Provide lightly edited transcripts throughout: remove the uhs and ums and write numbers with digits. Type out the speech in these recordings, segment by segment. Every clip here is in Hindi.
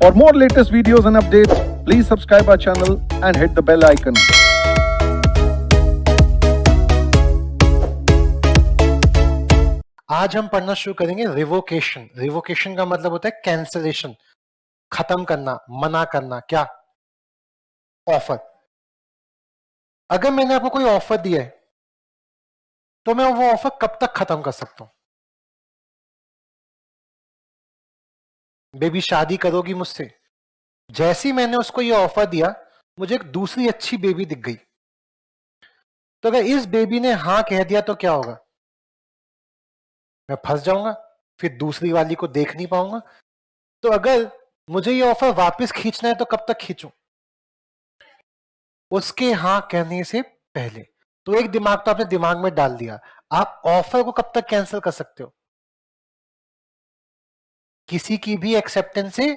For more latest videos and updates, please subscribe our channel and hit the bell icon. आज हम पढ़ना शुरू करेंगे रिवोकेशन। रिवोकेशन का मतलब होता है कैंसलेशन, खत्म करना, मना करना। क्या? ऑफर। अगर मैंने आपको कोई ऑफर दिया है तो मैं वो ऑफर कब तक खत्म कर सकता हूं? बेबी शादी करोगी मुझसे? जैसे ही मैंने उसको ये ऑफर दिया, मुझे एक दूसरी अच्छी बेबी दिख गई, तो अगर इस बेबी ने हां कह दिया तो क्या होगा? मैं फंस जाऊंगा, फिर दूसरी वाली को देख नहीं पाऊंगा। तो अगर मुझे ये ऑफर वापस खींचना है तो कब तक खींचूं? उसके हां कहने से पहले। तो एक दिमाग तो आपने दिमाग में डाल दिया। आप ऑफर को कब तक कैंसिल कर सकते हो? किसी की भी एक्सेप्टेंस से।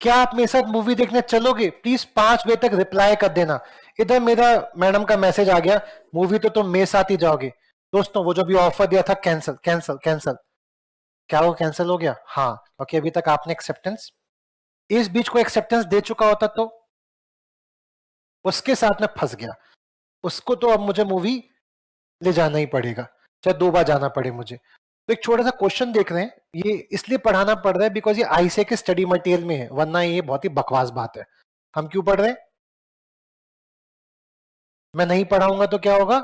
क्या आप मेरे साथ मूवी देखने चलोगे? प्लीज 5 बजे तक रिप्लाई कर देना। इधर मेरा मैडम का मैसेज आ गया, मूवी तो तुम मेरे साथ ही जाओगे। दोस्तों, वो जो भी ऑफर दिया था, कैंसिल कैंसिल कैंसिल। क्या वो कैंसिल हो गया? हाँ, क्योंकि अभी तक आपने एक्सेप्टेंस, इस बीच को एक्सेप्टेंस दे चुका होता तो उसके साथ में फंस गया। उसको तो अब मुझे मूवी ले जाना ही पड़ेगा, चाहे 2 बार जाना पड़े मुझे। तो एक छोटा सा क्वेश्चन देख रहे हैं, ये इसलिए पढ़ाना पड़ रहा है बिकॉज ये आईसे के स्टडी मटेरियल में है, वरना ये बहुत ही बकवास बात है। हम क्यों पढ़ रहे हैं? मैं नहीं पढ़ाऊंगा तो क्या होगा?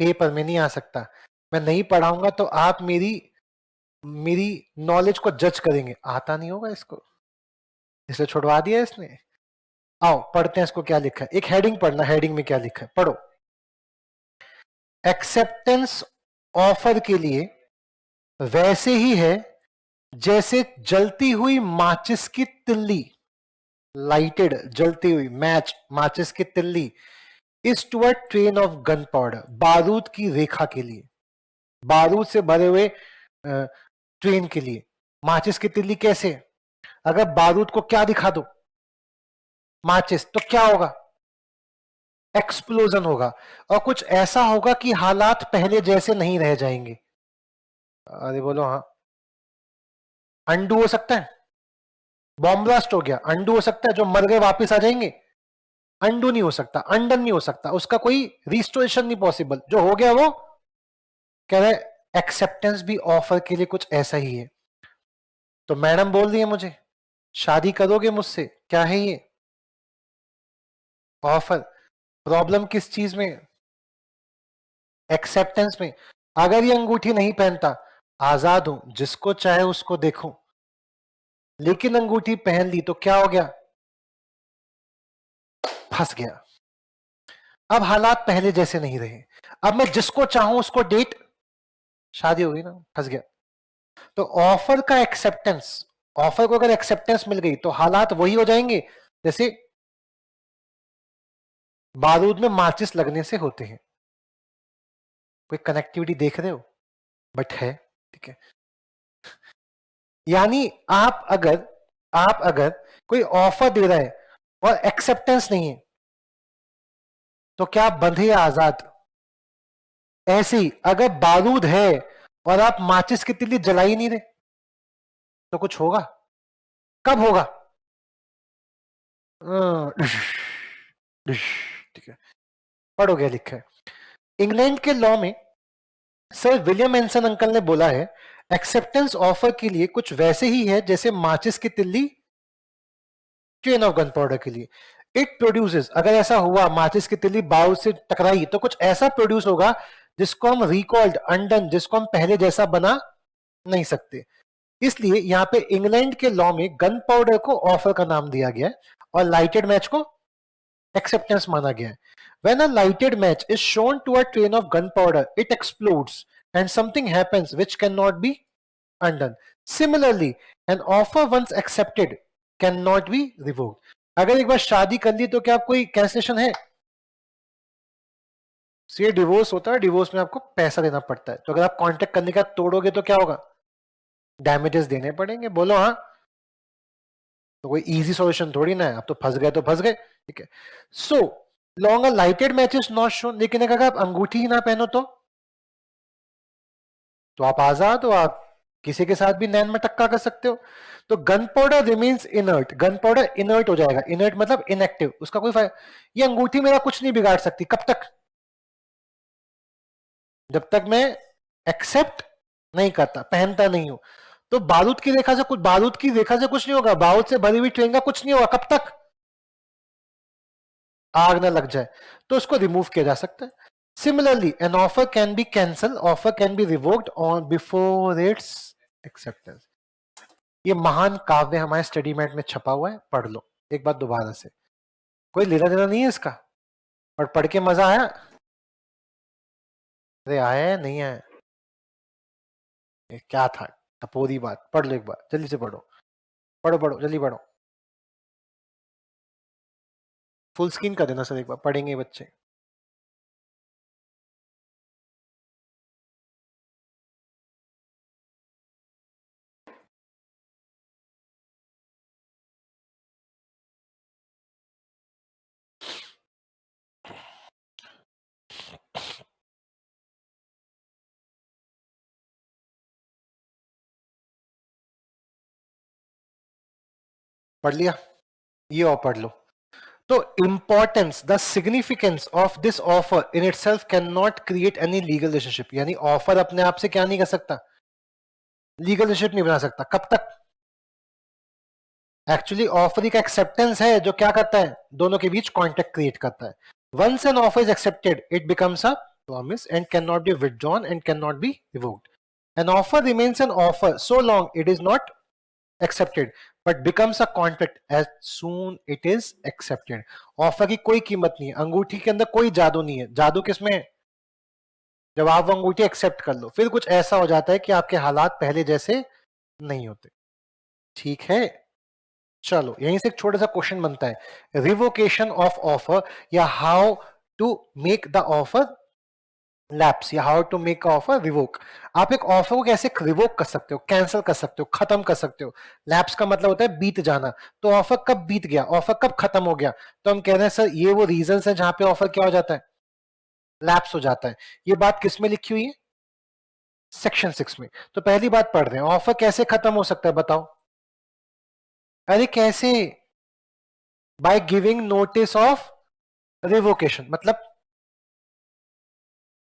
पेपर में नहीं आ सकता। मैं नहीं पढ़ाऊंगा तो आप मेरी मेरी नॉलेज को जज करेंगे, आता नहीं होगा इसको, इसलिए छुड़वा दिया इसने। आओ पढ़ते हैं इसको क्या लिखा है। एक हेडिंग पढ़ना, हेडिंग में क्या लिखा है पढ़ो। एक्सेप्टेंस ऑफर के लिए वैसे ही है जैसे जलती हुई माचिस की तिल्ली, लाइटेड जलती हुई मैच माचिस की तिल्ली, is to a train of gun powder की रेखा के लिए, बारूद से भरे हुए ट्रेन के लिए। माचिस की तिल्ली कैसे? अगर बारूद को क्या दिखा दो, माचिस, तो क्या होगा? एक्सप्लोजन होगा। और कुछ ऐसा होगा कि हालात पहले जैसे नहीं रह जाएंगे। अरे बोलो हाँ। अंडू हो सकता है? बॉम्ब ब्लास्ट हो गया, अंडू हो सकता है? जो मर गए वापस आ जाएंगे? अंडू नहीं हो सकता, अंडन नहीं हो सकता, उसका कोई रिस्टोरेशन नहीं पॉसिबल। जो हो गया वो कह रहे एक्सेप्टेंस भी ऑफर के लिए कुछ ऐसा ही है। तो मैडम बोल रही है मुझे शादी करोगे मुझसे, क्या है ये? ऑफर। प्रॉब्लम किस चीज में? एक्सेप्टेंस में। अगर ये अंगूठी नहीं पहनता, आजाद हूं, जिसको चाहे उसको देखूं, लेकिन अंगूठी पहन ली तो क्या हो गया? फंस गया। अब हालात पहले जैसे नहीं रहे, अब मैं जिसको चाहूं उसको डेट, शादी हो गई ना, फंस गया। तो ऑफर का एक्सेप्टेंस, ऑफर को अगर एक्सेप्टेंस मिल गई तो हालात वही हो जाएंगे जैसे बारूद में माचिस लगने से होते हैं। कोई कनेक्टिविटी देख रहे हो? बट है, ठीक है। यानी आप अगर कोई ऑफर दे रहा है और एक्सेप्टेंस नहीं है, तो क्या आप बंधे या आजाद? ऐसे ही अगर बारूद है और आप माचिस की तिल्ली जला ही नहीं रहे, तो कुछ होगा? कब होगा? ठीक है, पढ़ोगे लिखा है। इंग्लैंड के लॉ में सर विलियम एंसन अंकल ने बोला है, एक्सेप्टेंस ऑफर के लिए कुछ वैसे ही है जैसे माचिस की तिल्ली ट्रेन ऑफ गन पाउडर के लिए। इट प्रोड्यूसेस, अगर ऐसा हुआ माचिस की तिल्ली बारूद से टकराई तो कुछ ऐसा प्रोड्यूस होगा जिसको हम रिकॉल्ड, अनडन, जिसको हम पहले जैसा बना नहीं सकते। इसलिए यहां पे इंग्लैंड के लॉ में गन पाउडर को ऑफर का नाम दिया गया है और लाइटेड मैच को एक्सेप्टेंस माना गया है। When a lighted match is shown to a train of gunpowder, it explodes and something happens which cannot be undone. Similarly, an offer once accepted cannot be revoked. अगर एक बार शादी कर ली तो क्या कोई कैंसिलेशन है? ये डिवोर्स होता है, डिवोर्स में आपको पैसा देना पड़ता है। तो अगर आप कॉन्टेक्ट करने का तोड़ोगे तो क्या होगा? डैमेजेस देने पड़ेंगे। बोलो हाँ। तो कोई इजी सॉल्यूशन थोड़ी ना है, आप तो फंस गए तो फंस गए, ठीक है। So long lighted match is not shown, लेकिन अगर आप अंगूठी ही ना पहनो तो आप आजाद हो, आप किसी के साथ भी नैन में टक्का कर सकते हो। तो gun powder remains inert, gun powder inert हो जाएगा, इनर्ट मतलब इनएक्टिव, उसका कोई फायदा। ये अंगूठी मेरा कुछ नहीं बिगाड़ सकती, कब तक? जब तक मैं एक्सेप्ट नहीं करता, पहनता नहीं हूं। तो बारूद की रेखा से कुछ, बारूद की रेखा से कुछ नहीं होगा, बारूद से भरी हुई ट्रेन का कुछ नहीं होगा, कब तक? आग ना लग जाए, तो उसको रिमूव किया जा सकता है। Similarly an offer can be cancel, offer can be revoked on before it's acceptance. ये महान काव्य हमारे स्टडी मैट में छपा हुआ है, पढ़ लो एक बार दोबारा से, कोई लेना देना नहीं है इसका, और पढ़ के मजा आया? अरे आया नहीं आया? क्या था टपोरी बात, पढ़ लो एक बार जल्दी से, पढ़ो पढ़ो पढ़ो जल्दी पढ़ो, फुल स्क्रीन कर देना सर, एक बार पढ़ेंगे बच्चे। पढ़ लिया? ये और पढ़ लो। तो importance, the significance of this offer in itself can not create any legal relationship, यानी ऑफर अपने आप से क्या नहीं कर सकता, लीगल रिलेशनशिप नहीं बना सकता। कब तक? एक्चुअली ऑफर का एक्सेप्टेंस है जो क्या करता है, दोनों के बीच कॉन्टेक्ट क्रिएट करता है। Once an offer is accepted it becomes a promise and can not be withdrawn and can not be revoked. An offer remains an offer so long it is not accepted but becomes a contract as soon it is accepted। Offer की कोई कीमत नहीं है, अंगूठी के अंदर कोई जादू नहीं है। जादू किसमें है? जब आप वो अंगूठी एक्सेप्ट कर लो, फिर कुछ ऐसा हो जाता है कि आपके हालात पहले जैसे नहीं होते। ठीक है, चलो यहीं से एक छोटा सा क्वेश्चन बनता है, रिवोकेशन ऑफ ऑफर या how to make the offer lapse, या how to make offer revoke. आप एक ऑफर को कैसे रिवोक कर सकते हो, कैंसिल कर सकते हो, खत्म कर सकते हो। लैप्स का मतलब होता है बीत जाना। तो ऑफर कब बीत गया, ऑफर कब खत्म हो गया? तो हम कह रहे हैं सर ये वो रीजन है जहां पे ऑफर क्या हो जाता है, लैप्स हो जाता है। ये बात किस में लिखी हुई है? सेक्शन 6 में। तो पहली बात पढ़ रहे हैं, ऑफर कैसे खत्म हो सकता है बताओ? अरे कैसे? By giving notice of revocation. मतलब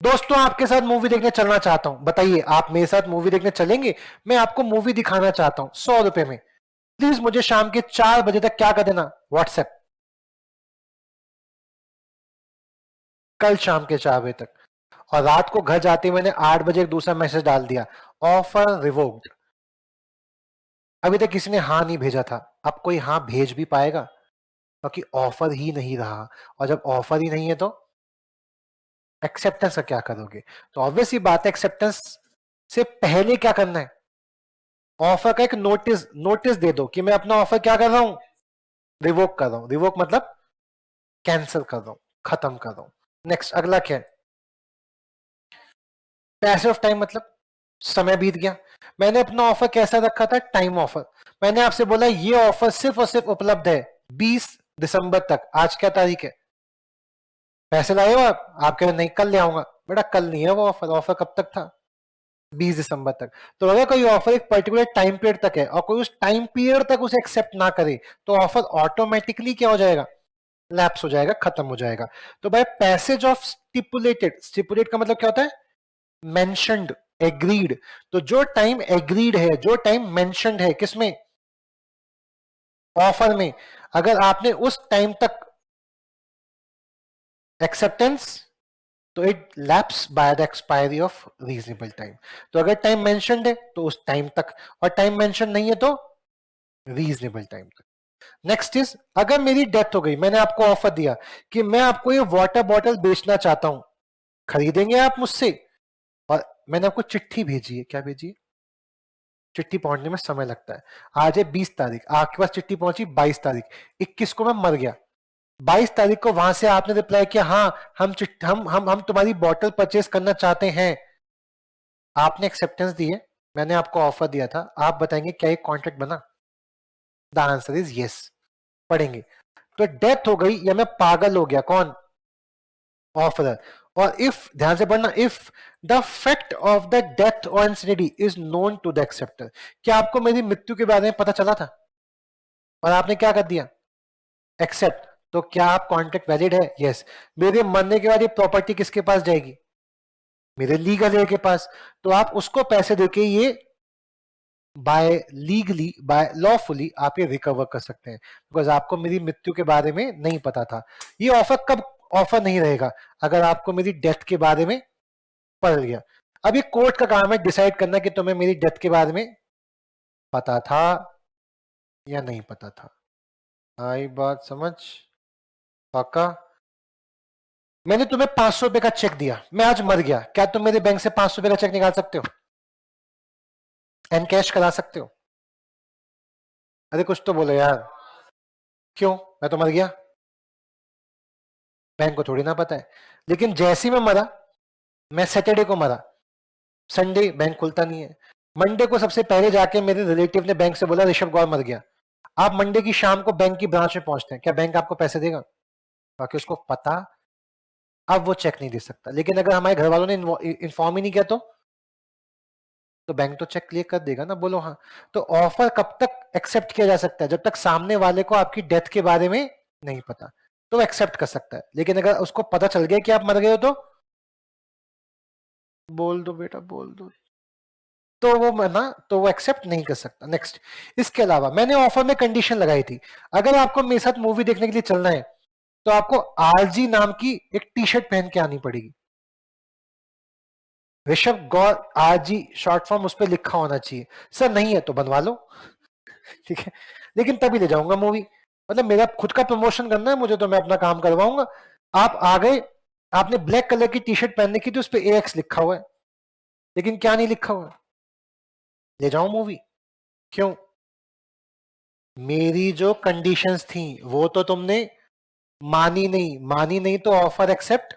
दोस्तों आपके साथ मूवी देखने चलना चाहता हूं, बताइए आप मेरे साथ मूवी देखने चलेंगे? मैं आपको मूवी दिखाना चाहता हूं 100 रुपए में, प्लीज मुझे शाम के 4 बजे तक क्या कर देना, व्हाट्सएप, कल शाम के 4 बजे तक। और रात को घर जाते मैंने 8 बजे एक दूसरा मैसेज डाल दिया, ऑफर रिवोक्ड। अभी तक किसी ने हाँ नहीं भेजा था, अब कोई हाँ भेज भी पाएगा? क्योंकि ऑफर ही नहीं रहा, और जब ऑफर ही नहीं है तो एक्सेप्टेंस का क्या करोगे? तो ऑब्वियस ही बात है, एक्सेप्टेंस से पहले क्या करना है, ऑफर का एक नोटिस, नोटिस दे दो कि मैं अपना ऑफर क्या कर रहा हूं, रिवोक कर रहा हूं। रिवोक मतलब कैंसिल कर रहा हूं, खत्म कर रहा हूं। नेक्स्ट अगला क्या है, पैसेज ऑफ टाइम, मतलब समय बीत गया। मैंने अपना ऑफर कैसा रखा था, टाइम ऑफर। मैंने आपसे बोला ये ऑफर सिर्फ और सिर्फ उपलब्ध है 20 दिसंबर तक। आज क्या तारीख है? पैसे लाए हो आप कह रहे नहीं कल ले आऊंगा। बेटा कल नहीं है वो ऑफर, ऑफर कब तक था, 20 दिसंबर तक। तो अगर कोई ऑफर एक पर्टिकुलर टाइम पीरियड तक है और कोई उस टाइम पीरियड तक उसे एक्सेप्ट ना करे, तो ऑफर ऑटोमेटिकली क्या हो जाएगा, लैप्स हो जाएगा, खत्म हो जाएगा। तो by passage of stipulated, stipulate का मतलब क्या होता है, मेंशन्ड, एग्रीड। तो जो टाइम एग्रीड है, जो टाइम मेंशन्ड है किसमें, ऑफर में, अगर आपने उस टाइम तक एक्सेप्टेंस, तो it lapse by the expiry of reasonable time. तो अगर टाइम मेंशन्ड है तो उस टाइम तक, और टाइम मेंशन नहीं है तो रीजनेबल टाइम तक। नेक्स्ट इज, अगर मेरी डेथ हो गई, मैंने आपको ऑफर दिया कि मैं आपको ये वाटर बॉटल बेचना चाहता हूं, खरीदेंगे आप मुझसे? और मैंने आपको चिट्ठी भेजी है, क्या भेजी है, चिट्ठी पहुंचने में समय लगता है। आज है 20 तारीख, आपके पास चिट्ठी पहुंची 22 तारीख, 21 को मैं मर गया, 22 तारीख को वहां से आपने रिप्लाई किया हाँ हम तुम्हारी बॉटल परचेस करना चाहते हैं। आपने एक्सेप्टेंस दी है, मैंने आपको ऑफर दिया था, आप बताएंगे क्या ये कॉन्ट्रैक्ट बना? The answer is yes. पढ़ेंगे। तो डेथ हो गई या मैं पागल हो गया, कौन, ऑफरर, और इफ, ध्यान से पढ़ना, if the fact of the death और insanity is known to the acceptor, क्या आपको मेरी मृत्यु के बारे में पता चला था और आपने क्या कर दिया, एक्सेप्ट, तो क्या आप कॉन्ट्रैक्ट वैलिड है? यस। मेरे मरने के बाद ये प्रॉपर्टी किसके पास जाएगी? मेरे लीगल हेयर के पास। तो आप उसको पैसे देके ये बाय लीगली, बाय लॉफुली आप ये रिकवर कर सकते हैं, बिकॉज आपको मेरी मृत्यु के बारे में नहीं पता था। ये ऑफर कब ऑफर नहीं रहेगा? अगर आपको मेरी डेथ के बारे में पड़ गया। अब ये कोर्ट का काम है डिसाइड करना कि तुम्हें मेरी डेथ के बारे में पता था या नहीं पता था। आई बात समझ? पक्का? मैंने तुम्हें 500 रुपए का चेक दिया, मैं आज मर गया, क्या तुम मेरे बैंक से 500 रुपए का चेक निकाल सकते हो? एन कैश करा सकते हो? अरे कुछ तो बोलो यार। क्यों? मैं तो मर गया, बैंक को थोड़ी ना पता है। लेकिन जैसे ही मैं मरा, मैं सैटरडे को मरा, संडे बैंक खुलता नहीं है, मंडे को सबसे पहले जाके मेरे रिलेटिव ने बैंक से बोला ऋषभ गौर मर गया। आप मंडे की शाम को बैंक की ब्रांच में पहुंचते हैं, क्या बैंक आपको पैसे देगा? बाकी उसको पता, अब वो चेक नहीं दे सकता। लेकिन अगर हमारे घर वालों ने इन्फॉर्म ही नहीं किया तो बैंक तो चेक क्लियर कर देगा ना, बोलो हाँ। तो ऑफर कब तक एक्सेप्ट किया जा सकता है? जब तक सामने वाले को आपकी डेथ के बारे में नहीं पता, तो एक्सेप्ट कर सकता है। लेकिन अगर उसको पता चल गया कि आप मर गए हो, तो बोल दो बेटा, बोल दो, तो वो मना, तो वो एक्सेप्ट नहीं कर सकता। नेक्स्ट, इसके अलावा मैंने ऑफर में कंडीशन लगाई थी, अगर आपको मेरे साथ मूवी देखने के लिए चलना है तो आपको आरजी नाम की एक टी शर्ट पहन के आनी पड़ेगी। ऋषभ गौर आरजी शॉर्ट फॉर्म उस पर लिखा होना चाहिए। सर नहीं है तो बनवा लो, ठीक है, लेकिन तभी ले जाऊंगा मूवी। मतलब मेरा खुद का प्रमोशन करना है मुझे, तो मैं अपना काम करवाऊंगा। आप आ गए, आपने ब्लैक कलर की टी शर्ट पहनने की थी, उस पर AX लिखा हुआ है, लेकिन क्या नहीं लिखा हुआ, ले जाऊं मूवी? क्यों? मेरी जो कंडीशंस थी वो तो तुमने मानी नहीं, मानी नहीं तो ऑफर एक्सेप्ट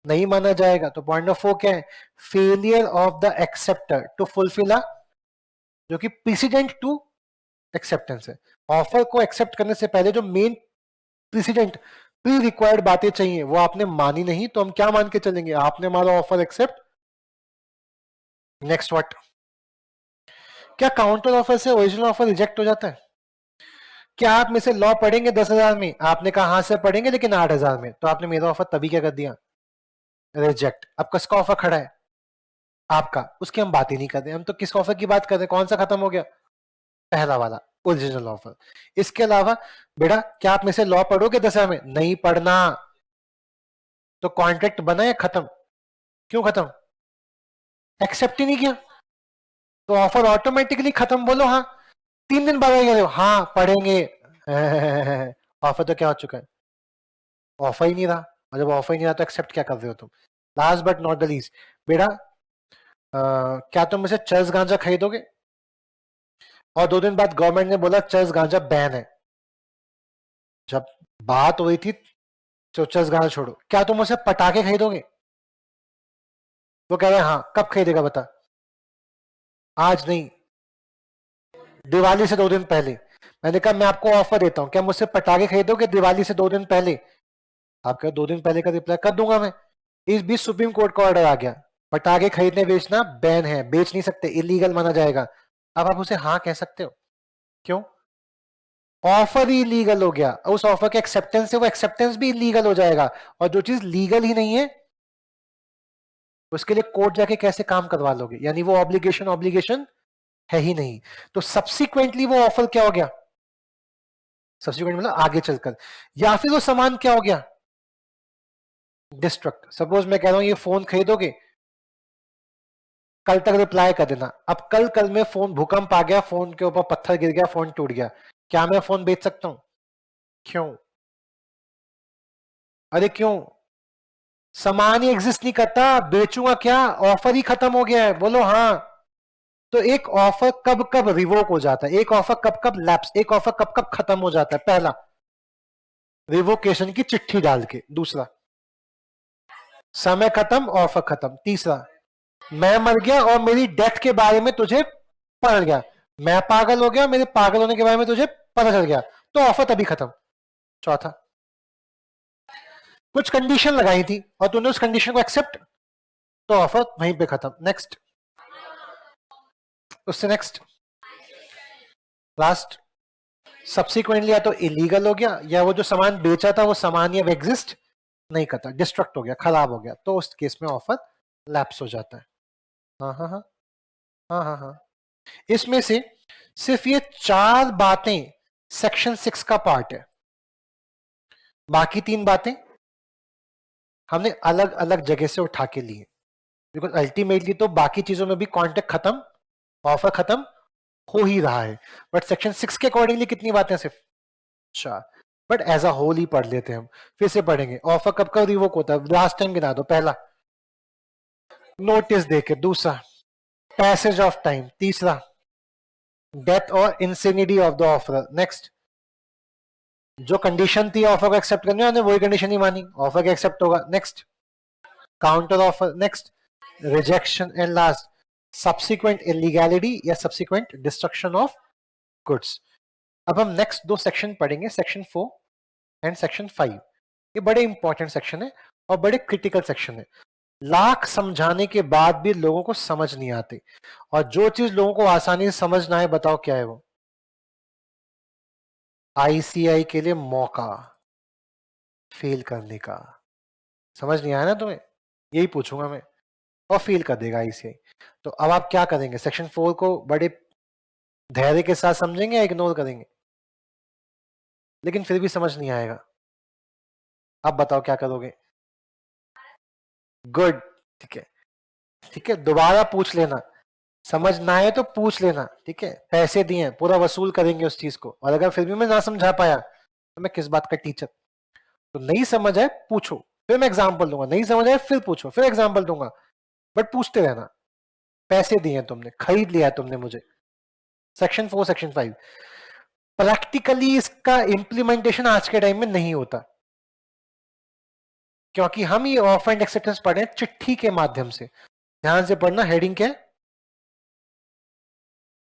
नहीं माना जाएगा। तो पॉइंट ऑफ 4 क्या है? Failure of the acceptor to fulfil a, जो कि प्रेसिडेंट टू एक्सेप्टेंस है। ऑफर को एक्सेप्ट करने से पहले जो मेन प्रेसिडेंट, प्री रिक्वायर्ड बातें चाहिए, वो आपने मानी नहीं, तो हम क्या मान के चलेंगे? आपने हमारा ऑफर एक्सेप्ट। Next what? क्या काउंटर ऑफर से ओरिजिनल ऑफर रिजेक्ट हो जाता है? क्या आप में से लॉ पढ़ेंगे 10,000 में? आपने कहा हाँ से पढ़ेंगे, लेकिन 8,000 में, तो आपने मेरा ऑफर तभी क्या कर दिया? रिजेक्ट। अब किसका ऑफर खड़ा है? आपका। उसकी हम बात ही नहीं कर रहे, हम तो किस ऑफर की बात कर रहे हैं? कौन सा खत्म हो गया? पहला वाला, ओरिजिनल ऑफर। इसके अलावा बेटा, क्या आप में से लॉ पढ़ोगे 10,000 में? नहीं पढ़ना। तो कॉन्ट्रैक्ट बना या खत्म? क्यों खत्म? एक्सेप्ट ही नहीं किया, तो ऑफर ऑटोमेटिकली खत्म। बोलो हाँ। 3 दिन बाद कह रहे हो हाँ पढ़ेंगे, ऑफर तो क्या हो चुका है? ऑफर ही नहीं रहा। और जब ऑफर ही नहीं रहा तो एक्सेप्ट क्या कर रहे हो तुम? Last but not the least बेटा, क्या तुम मुझे चर्च गांजा खरीदोगे? और 2 दिन बाद गवर्नमेंट ने बोला चर्च गांजा बैन है। जब बात हुई थी तो चर्च गांजा छोड़ो, क्या तुम मुझसे पटाखे खरीदोगे? वो कह रहे हैं हाँ, कब खरीदेगा बता? आज नहीं, दिवाली से 2 दिन पहले। मैंने कहा मैं आपको ऑफर देता हूं, क्या मुझसे पटाखे खरीदोगे दिवाली से 2 दिन पहले? आप कहो 2 दिन पहले का रिप्लाई कर दूंगा मैं। इस बीच सुप्रीम कोर्ट का ऑर्डर आ गया, पटाखे खरीदने बेचना बैन है, बेच नहीं सकते, इलीगल माना जाएगा। अब आप उसे हाँ कह सकते हो? क्यों? ऑफर ही इलीगल हो गया, उस ऑफर के एक्सेप्टेंस से वो एक्सेप्टेंस भी इलीगल हो जाएगा। और जो चीज लीगल ही नहीं है उसके लिए कोर्ट जाके कैसे काम करवा लोगे? यानी वो ऑब्लिगेशन ऑब्लिगेशन है ही नहीं। तो सब्सिक्वेंटली वो ऑफर क्या हो गया? सब्सिक्वेंट मतलब आगे चलकर। या फिर वो सामान क्या हो गया? डिस्ट्रक्ट। सपोज मैं कह रहा हूं ये फोन खरीदोगे, कल तक रिप्लाई कर देना। अब कल में फोन, भूकंप आ गया, फोन के ऊपर पत्थर गिर गया, फोन टूट गया, क्या मैं फोन बेच सकता हूं? क्यों? अरे क्यों? सामान ही एग्जिस्ट नहीं करता, बेचूंगा क्या? ऑफर ही खत्म हो गया है, बोलो हाँ। तो एक ऑफर कब कब रिवोक हो जाता है, एक ऑफर कब कब लैप्स, एक ऑफर कब कब खत्म हो जाता है? पहला, रिवोकेशन की चिट्ठी डाल के। दूसरा, समय खत्म, ऑफर खत्म। तीसरा, मैं मर गया और मेरी डेथ के बारे में तुझे पता गया, मैं पागल हो गया, मेरे पागल होने के बारे में तुझे पता चल गया, तो ऑफर तभी खत्म। चौथा, कुछ कंडीशन लगाई थी और तूने उस कंडीशन को एक्सेप्ट, तो ऑफर वहीं पे खत्म। नेक्स्ट, उससे नेक्स्ट, लास्ट। सब्सिक्वेंटली या तो इलीगल हो गया, या वो जो सामान बेचा था वो सामान या एग्जिस्ट नहीं करता, डिस्ट्रक्ट हो गया, खराब हो गया, तो उस केस में ऑफर लैप्स हो जाता है। हाँ हाँ हाँ हाँ हाँ हाँ। इसमें से सिर्फ ये 4 बातें सेक्शन 6 का पार्ट है, बाकी 3 बातें हमने अलग अलग जगह से उठा के लिए, बिकॉज अल्टीमेटली तो बाकी चीजों में भी कॉन्ट्रैक्ट खत्म, ऑफर खत्म हो ही रहा है, बट सेक्शन 6 के अकॉर्डिंगली कितनी बातें, सिर्फ 4। बट एज अ होल ही पढ़ लेते हैं हम, फिर से पढ़ेंगे। ऑफर कब कब रिवोक होता है, लास्ट टाइम गिना दो। पहला, नोटिस देके। दूसरा, पैसेज ऑफ टाइम। तीसरा, डेथ और insanity of the offer. Next, जो कंडीशन थी ऑफर को एक्सेप्ट करने वाले वही कंडीशन ही मानी, ऑफर के एक्सेप्ट होगा। Next, counter offer. Next, rejection. And last, subsequent illegality या सब्सिक्वेंट डिस्ट्रक्शन ऑफ गुड्स। अब हम नेक्स्ट 2 सेक्शन पढ़ेंगे, सेक्शन 4 एंड सेक्शन 5। ये बड़े इंपॉर्टेंट सेक्शन है और बड़े क्रिटिकल सेक्शन है। लाख समझाने के बाद भी लोगों को समझ नहीं आते, और जो चीज लोगों को आसानी से समझ ना आए, बताओ क्या है वो? आईसीआई के लिए मौका फेल करने का। समझ नहीं आया ना तुम्हें, यही पूछूंगा मैं, और फेल कर देगा आईसीआई। तो अब आप क्या करेंगे? सेक्शन 4 को बड़े धैर्य के साथ समझेंगे या इग्नोर करेंगे? लेकिन फिर भी समझ नहीं आएगा, अब बताओ क्या करोगे? गुड, ठीक है, ठीक है, दोबारा पूछ लेना, समझ ना आए तो पूछ लेना, ठीक है? पैसे दिए, पूरा वसूल करेंगे उस चीज को, और अगर फिर भी मैं ना समझा पाया तो मैं किस बात का टीचर? तो नहीं समझ आए पूछो, फिर मैं एग्जाम्पल दूंगा, नहीं समझ आए फिर पूछो, फिर एग्जाम्पल दूंगा, बट पूछते रहना। पैसे दिए तुमने, खरीद लिया तुमने मुझे। सेक्शन 4 सेक्शन 5 प्रैक्टिकली इसका इंप्लीमेंटेशन आज के टाइम में नहीं होता, क्योंकि हम ये ऑफर एंड एक्सेप्टेंस पढ़े चिट्ठी के माध्यम से। ध्यान से पढ़ना, हेडिंग क्या है?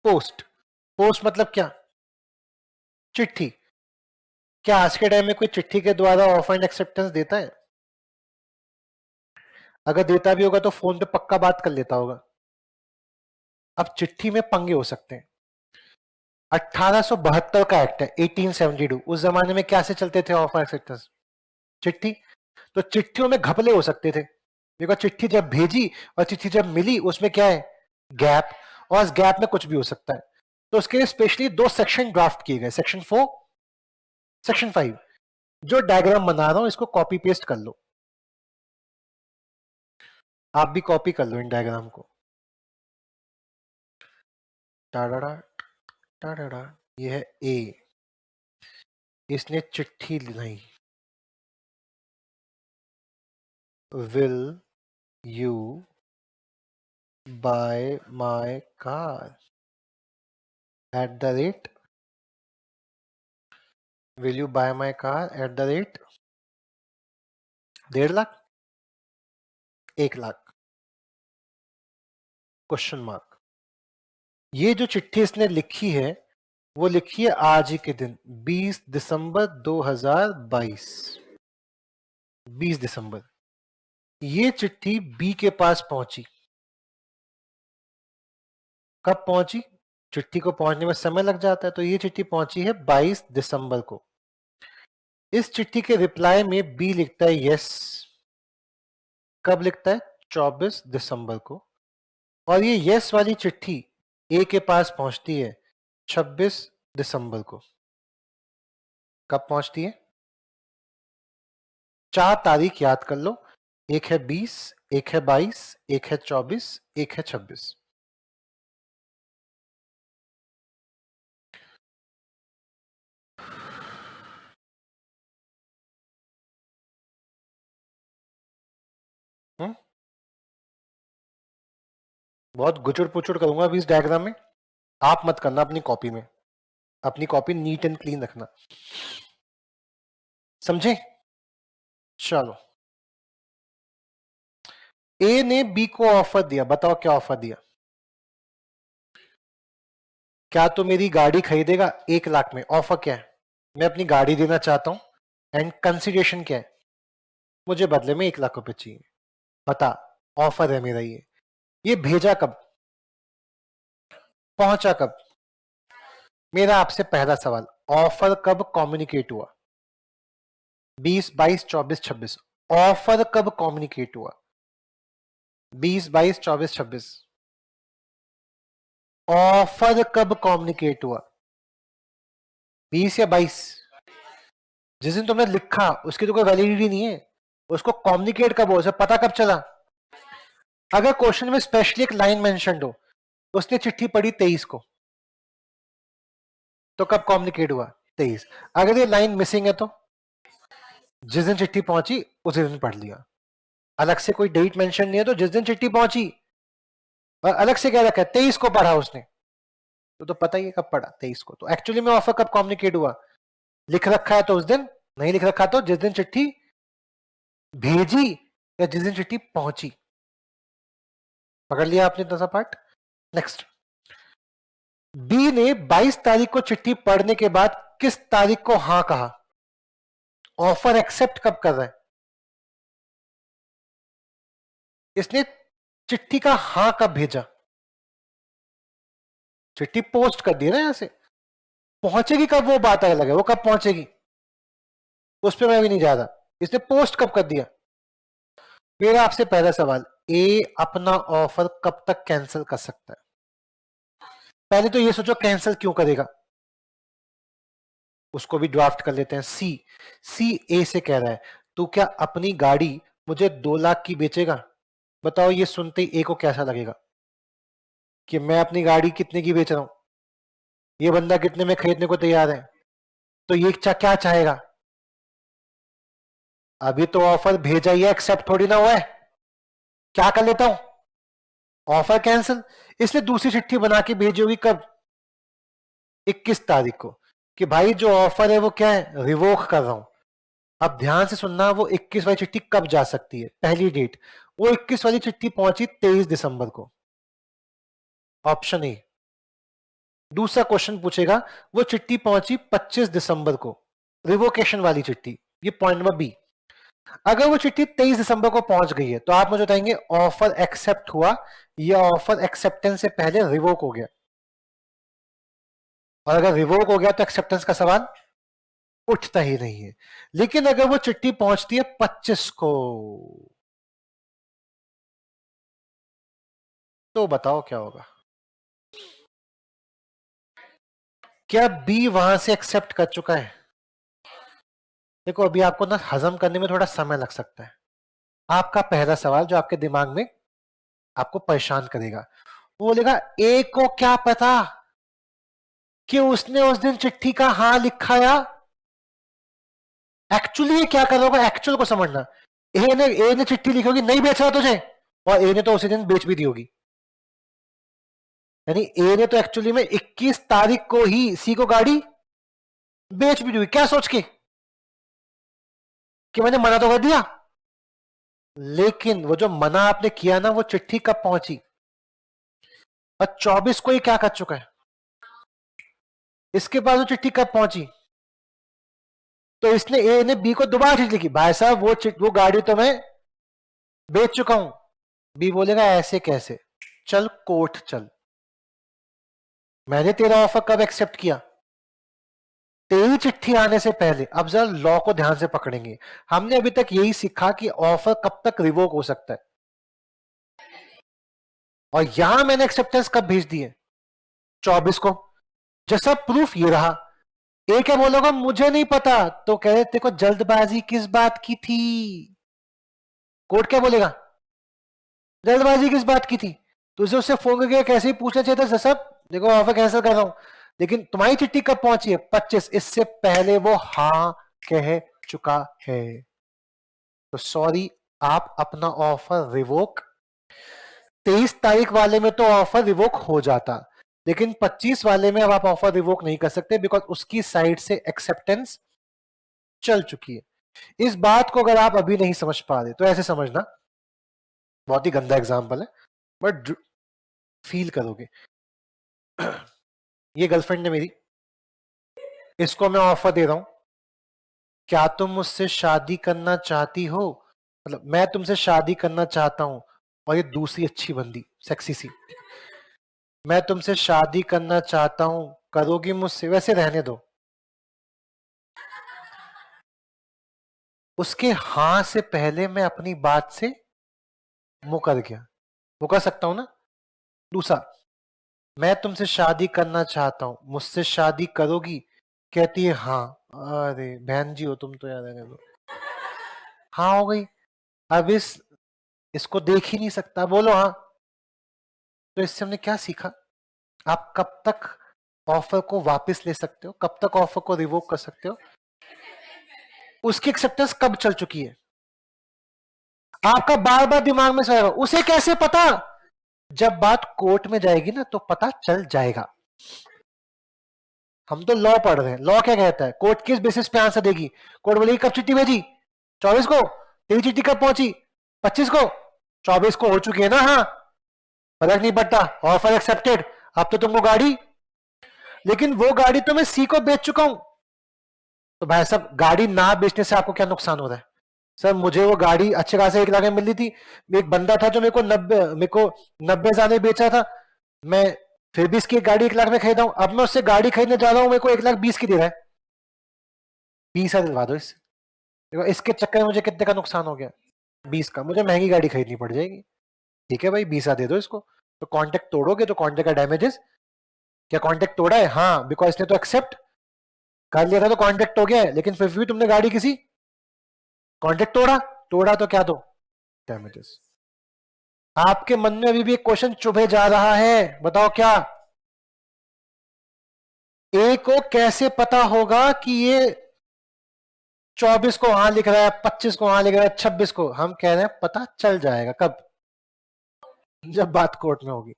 पोस्ट। पोस्ट मतलब क्या? चिट्ठी। क्या आज के टाइम में कोई चिट्ठी के द्वारा ऑफर एंड एक्सेप्टेंस देता है? अगर देता भी होगा तो फोन पे पक्का बात कर लेता होगा। अब चिट्ठी में पंगे हो सकते हैं। 1872 का एक्ट है, 1872। उस जमाने में क्या से चलते थे ऑफर एक्सेप्टेंस? चिट्ठी। तो चिट्ठियों में घपले हो सकते थे, बिकॉज चिट्ठी जब भेजी और चिट्ठी जब मिली उसमें क्या है? गैप, और इस गैप में कुछ भी हो सकता है। तो उसके लिए स्पेशली 2 सेक्शन ड्राफ्ट किए गए, सेक्शन 4 सेक्शन 5। जो डायग्राम बना रहा हूं इसको कॉपी पेस्ट कर लो, आप भी कॉपी कर लो इन डायग्राम को। टाडा टाडा, ये है ए, इसने चिट्ठी लिखाई, will you buy my car at the rate, will you buy my car at the rate 1.5 lakh, 1 lakh, question mark. ये जो चिट्ठी इसने लिखी है वो लिखी है आज ही के दिन, 20 दिसंबर 2022। 20 दिसंबर ये चिट्ठी बी के पास पहुंची। कब पहुंची? चिट्ठी को पहुंचने में समय लग जाता है, तो ये चिट्ठी पहुंची है 22 दिसंबर को। इस चिट्ठी के रिप्लाई में बी लिखता है यस। कब लिखता है? 24 दिसंबर को। और ये यस वाली चिट्ठी ए के पास पहुंचती है 26 दिसंबर को। कब पहुंचती है? 4 तारीख याद कर लो, एक है 20, एक है 22, एक है 24, एक है 26। बहुत गुचुड़ पुचुड़ करूंगा अभी इस डायग्राम में, आप मत करना अपनी कॉपी में, अपनी कॉपी नीट एंड क्लीन रखना, समझे? चलो, ए ने बी को ऑफर दिया, बताओ क्या ऑफर दिया? क्या तो मेरी गाड़ी खरीदेगा 1 लाख में? ऑफर क्या है? मैं अपनी गाड़ी देना चाहता हूं, एंड कंसिडरेशन क्या है? मुझे बदले में 1 लाख रुपए चाहिए, बता ऑफर है मेरा ये भेजा कब, पहुंचा कब? मेरा आपसे पहला सवाल, ऑफर कब कम्युनिकेट हुआ? 20, 22, 24, 26। ऑफर कब कम्युनिकेट हुआ? 20, 22, 24, 26। ऑफर कब कम्युनिकेट हुआ? 20 या 22? जिस दिन तुमने लिखा उसकी तो कोई वैलिडिटी नहीं है, उसको कम्युनिकेट कब हो, उसे पता कब चला? अगर क्वेश्चन में स्पेशली एक लाइन मेंशन हो, उसने चिट्ठी पढ़ी 23 को, तो कब कम्युनिकेट हुआ? 23। अगर ये लाइन मिसिंग है तो जिस दिन चिट्ठी पहुंची उसी दिन पढ़ लिया, अलग से कोई डेट मेंशन नहीं है, तो जिस दिन चिट्ठी पहुंची, और अलग से क्या रखा है 23 को पढ़ा उसने, तो पता ही है कब पढ़ा 23 को। तो एक्चुअली में ऑफर कब कम्युनिकेट हुआ? लिख रखा है तो उस दिन, नहीं लिख रखा तो जिस दिन चिट्ठी भेजी या जिस दिन चिट्ठी पहुंची। पकड़ लिया आपने इतना सा पार्ट। नेक्स्ट, बी ने 22 तारीख को चिट्ठी पढ़ने के बाद किस तारीख को हां कहा? ऑफर एक्सेप्ट कब कर रहा है? इसने चिट्ठी का हां कब भेजा? चिट्ठी पोस्ट कर दी ना, यहां से पहुंचेगी कब वो बात अलग है, वो कब पहुंचेगी उस पर मैं भी नहीं जा रहा, इसने पोस्ट कब कर दिया। मेरा आपसे पहला सवाल, ए अपना ऑफर कब तक कैंसिल कर सकता है? पहले तो ये सोचो कैंसिल क्यों करेगा, उसको भी ड्राफ्ट कर लेते हैं। सी ए से कह रहा है तू क्या अपनी गाड़ी मुझे 2 लाख की बेचेगा? बताओ ये सुनते ही ए को कैसा लगेगा कि मैं अपनी गाड़ी कितने की बेच रहा हूं, ये बंदा कितने में खरीदने को तैयार है, तो ये क्या चाहेगा? अभी तो ऑफर भेजा ही है, एक्सेप्ट थोड़ी ना हुआ है, क्या कर लेता हूं ऑफर कैंसिल। इसलिए दूसरी चिट्ठी बना के भेजी होगी कब? 21 तारीख को, कि भाई जो ऑफर है वो क्या है, रिवोक कर रहा हूं। अब ध्यान से सुनना, वो 21 वाली चिट्ठी कब जा सकती है? पहली डेट, वो 21 वाली चिट्ठी पहुंची 23 दिसंबर को, ऑप्शन ए। दूसरा क्वेश्चन पूछेगा, वो चिट्ठी पहुंची 25 दिसंबर को, रिवोकेशन वाली चिट्ठी, ये पॉइंट नंबर बी। अगर वो चिट्ठी 23 दिसंबर को पहुंच गई है तो आप मुझे बताएंगे ऑफर एक्सेप्ट हुआ या ऑफर एक्सेप्टेंस से पहले रिवोक हो गया? और अगर रिवोक हो गया तो एक्सेप्टेंस का सवाल उठता ही नहीं है। लेकिन अगर वो चिट्ठी पहुंचती है 25 को, तो बताओ क्या होगा? क्या बी वहां से एक्सेप्ट कर चुका है? देखो अभी आपको ना हजम करने में थोड़ा समय लग सकता है। आपका पहला सवाल जो आपके दिमाग में आपको परेशान करेगा, वो बोलेगा ए को क्या पता कि उसने उस दिन चिट्ठी का हां लिखा या एक्चुअली क्या कर रहा होगा, एक्चुअल को समझना। ए ने चिट्ठी लिखी होगी नहीं बेच रहा तुझे, और ए ने तो उसी दिन बेच भी दी होगी। यानी ए ने तो एक्चुअली में 21 तारीख को ही सी को गाड़ी बेच भी दी हुई, क्या सोच के कि मैंने मना तो कर दिया। लेकिन वो जो मना आपने किया ना, वो चिट्ठी कब पहुंची? और 24 को ही क्या कर चुका है, इसके बाद वो चिट्ठी कब पहुंची? तो इसने ए ने बी को दोबारा चिट्ठी लिखी, भाई साहब वो गाड़ी तो मैं बेच चुका हूं। बी बोलेगा ऐसे कैसे, चल कोर्ट चल, मैंने तेरा ऑफर कब एक्सेप्ट किया? तेरी चिट्ठी आने से पहले। अब जरा लॉ को ध्यान से पकड़ेंगे, हमने अभी तक यही सीखा कि ऑफर कब तक रिवोक हो सकता है, और यहां मैंने एक्सेप्टेंस कब भेज दी है? 24 को। जैसा प्रूफ ये रहा, ए क्या बोलोगा, मुझे नहीं पता, तो कह रहे देखो जल्दबाजी किस बात की थी। कोर्ट क्या बोलेगा, जल्दबाजी किस बात की थी? तुझे उससे फोन करके कैसे ही पूछना चाहिए था, सब देखो ऑफर कैंसिल कर रहा हूं। लेकिन तुम्हारी चिट्ठी कब पहुंची है? 25, इससे पहले वो हां कह चुका है। तो सॉरी, आप अपना ऑफर रिवोक, 23 तारीख वाले में तो ऑफर रिवोक हो जाता, लेकिन 25 वाले में अब आप ऑफर रिवोक नहीं कर सकते, बिकॉज उसकी साइड से एक्सेप्टेंस चल चुकी है। इस बात को अगर आप अभी नहीं समझ पा रहे तो ऐसे समझना, बहुत ही गंदा एग्जाम्पल है बट फील करोगे। ये गर्लफ्रेंड है मेरी, इसको मैं ऑफर दे रहा हूं, क्या तुम मुझसे शादी करना चाहती हो? मतलब मैं तुमसे शादी करना चाहता हूं और ये दूसरी अच्छी बंदी सेक्सी सी, मैं तुमसे शादी करना चाहता हूं, करोगी मुझसे? वैसे रहने दो, उसके हां से पहले मैं अपनी बात से मुकर गया, मुकर सकता हूं ना। दूसरा, मैं तुमसे शादी करना चाहता हूं, मुझसे शादी करोगी? कहती है हाँ। अरे बहन जी हो तुम तो, यार रहने दो। हाँ हो गई। अब इसको देख ही नहीं सकता, बोलो हाँ। तो इससे हमने क्या सीखा? आप कब तक ऑफर को वापस ले सकते हो, कब तक ऑफर को रिवोक कर सकते हो, उसकी एक्सेप्टेंस कब चल चुकी है। आपका बार बार दिमाग में सोएगा, उसे कैसे पता? जब बात कोर्ट में जाएगी ना तो पता चल जाएगा। हम तो लॉ पढ़ रहे हैं, लॉ क्या कहता है, कोर्ट किस बेसिस पे आंसर देगी? कोर्ट बोलेगी कब चिट्ठी भेजी? 24 को। तेरी चिट्ठी कब पहुंची? 25 को। 24 को हो चुकी है ना, हाँ, फर्क नहीं पड़ता, ऑफर एक्सेप्टेड। अब तो तुमको गाड़ी, लेकिन वो गाड़ी तो मैं सी को बेच चुका हूं। तो भाई साहब, गाड़ी ना बेचने से आपको क्या नुकसान हो रहा है? सर मुझे वो गाड़ी अच्छे खासे 1 लाख में मिल रही थी, एक बंदा था जो मेरे को 90,000 में बेचा था, मैं फिर भी इसकी गाड़ी 1 लाख में खरीदा हूं। अब मैं उससे गाड़ी खरीदने जा रहा हूं, मेरे को 1,20,000 की दे रहा है। 20,000 दिलवा दो इससे। देखो इसके चक्कर में मुझे कितने का नुकसान हो गया? 20 का। मुझे महंगी गाड़ी खरीदनी पड़ जाएगी। ठीक है भाई, 20,000 दे दो इसको। तो कॉन्ट्रैक्ट तोड़ोगे तो कॉन्ट्रैक्ट का डैमेजेस। क्या कॉन्ट्रैक्ट तोड़ा है? हाँ, बिकॉज इसने तो एक्सेप्ट कर लिया था तो कॉन्ट्रैक्ट हो गया है, लेकिन फिर भी तुमने गाड़ी किसी कॉन्ट्रैक्ट तोड़ा, तोड़ा तो क्या दो? डैमेजेस। आपके मन में अभी भी एक क्वेश्चन चुभे जा रहा है, बताओ क्या? ए को कैसे पता होगा कि ये 24 को हाँ लिख रहा है, 25 को हाँ लिख रहा है, 26 को? हम कह रहे हैं पता चल जाएगा कब? जब बात कोर्ट में होगी।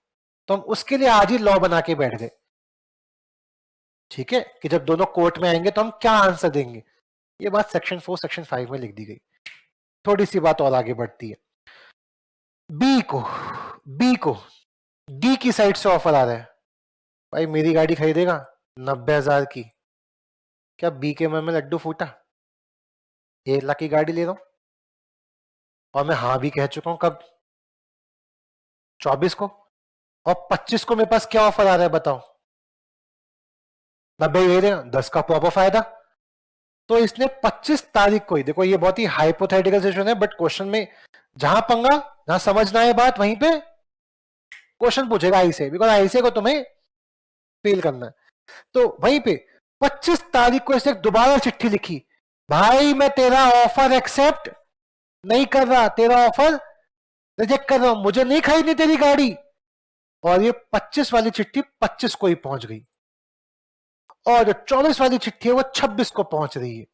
तो हम उसके लिए आज ही लॉ बना के बैठ गए, ठीक है, कि जब दोनों कोर्ट में आएंगे तो हम क्या आंसर देंगे। ये बात सेक्शन 4 सेक्शन 5 में लिख दी गई। थोड़ी सी बात और आगे बढ़ती है। बी को डी की साइड से ऑफर आ रहा है, भाई मेरी गाड़ी खरीदेगा 90,000 की। क्या बी के मन में लड्डू फूटा? 1 लाख की गाड़ी ले रहा हूं, और मैं हाँ भी कह चुका हूं कब? 24 को। और 25 को मेरे पास क्या ऑफर आ रहा है बताओ? 90 ले रहे हैं, 10 का प्रॉपर फायदा। तो इसने 25 तारीख को ही, देखो ये बहुत ही हाइपोथेटिकल सिचुएशन है, बट क्वेश्चन में जहां पंगा, जहां समझना है बात, वहीं पे क्वेश्चन पूछेगा आई से, बिकॉज आई से को तुम्हें फेल करना है। तो वहीं पे 25 तारीख को इसने दोबारा चिट्ठी लिखी, भाई मैं तेरा ऑफर एक्सेप्ट नहीं कर रहा, तेरा ऑफर रिजेक्ट कर रहा हूं, मुझे नहीं खरीदनी तेरी गाड़ी। और ये 25 वाली चिट्ठी 25 को ही पहुंच गई, और जो 24 वाली चिट्ठी है वो 26 को पहुंच रही है।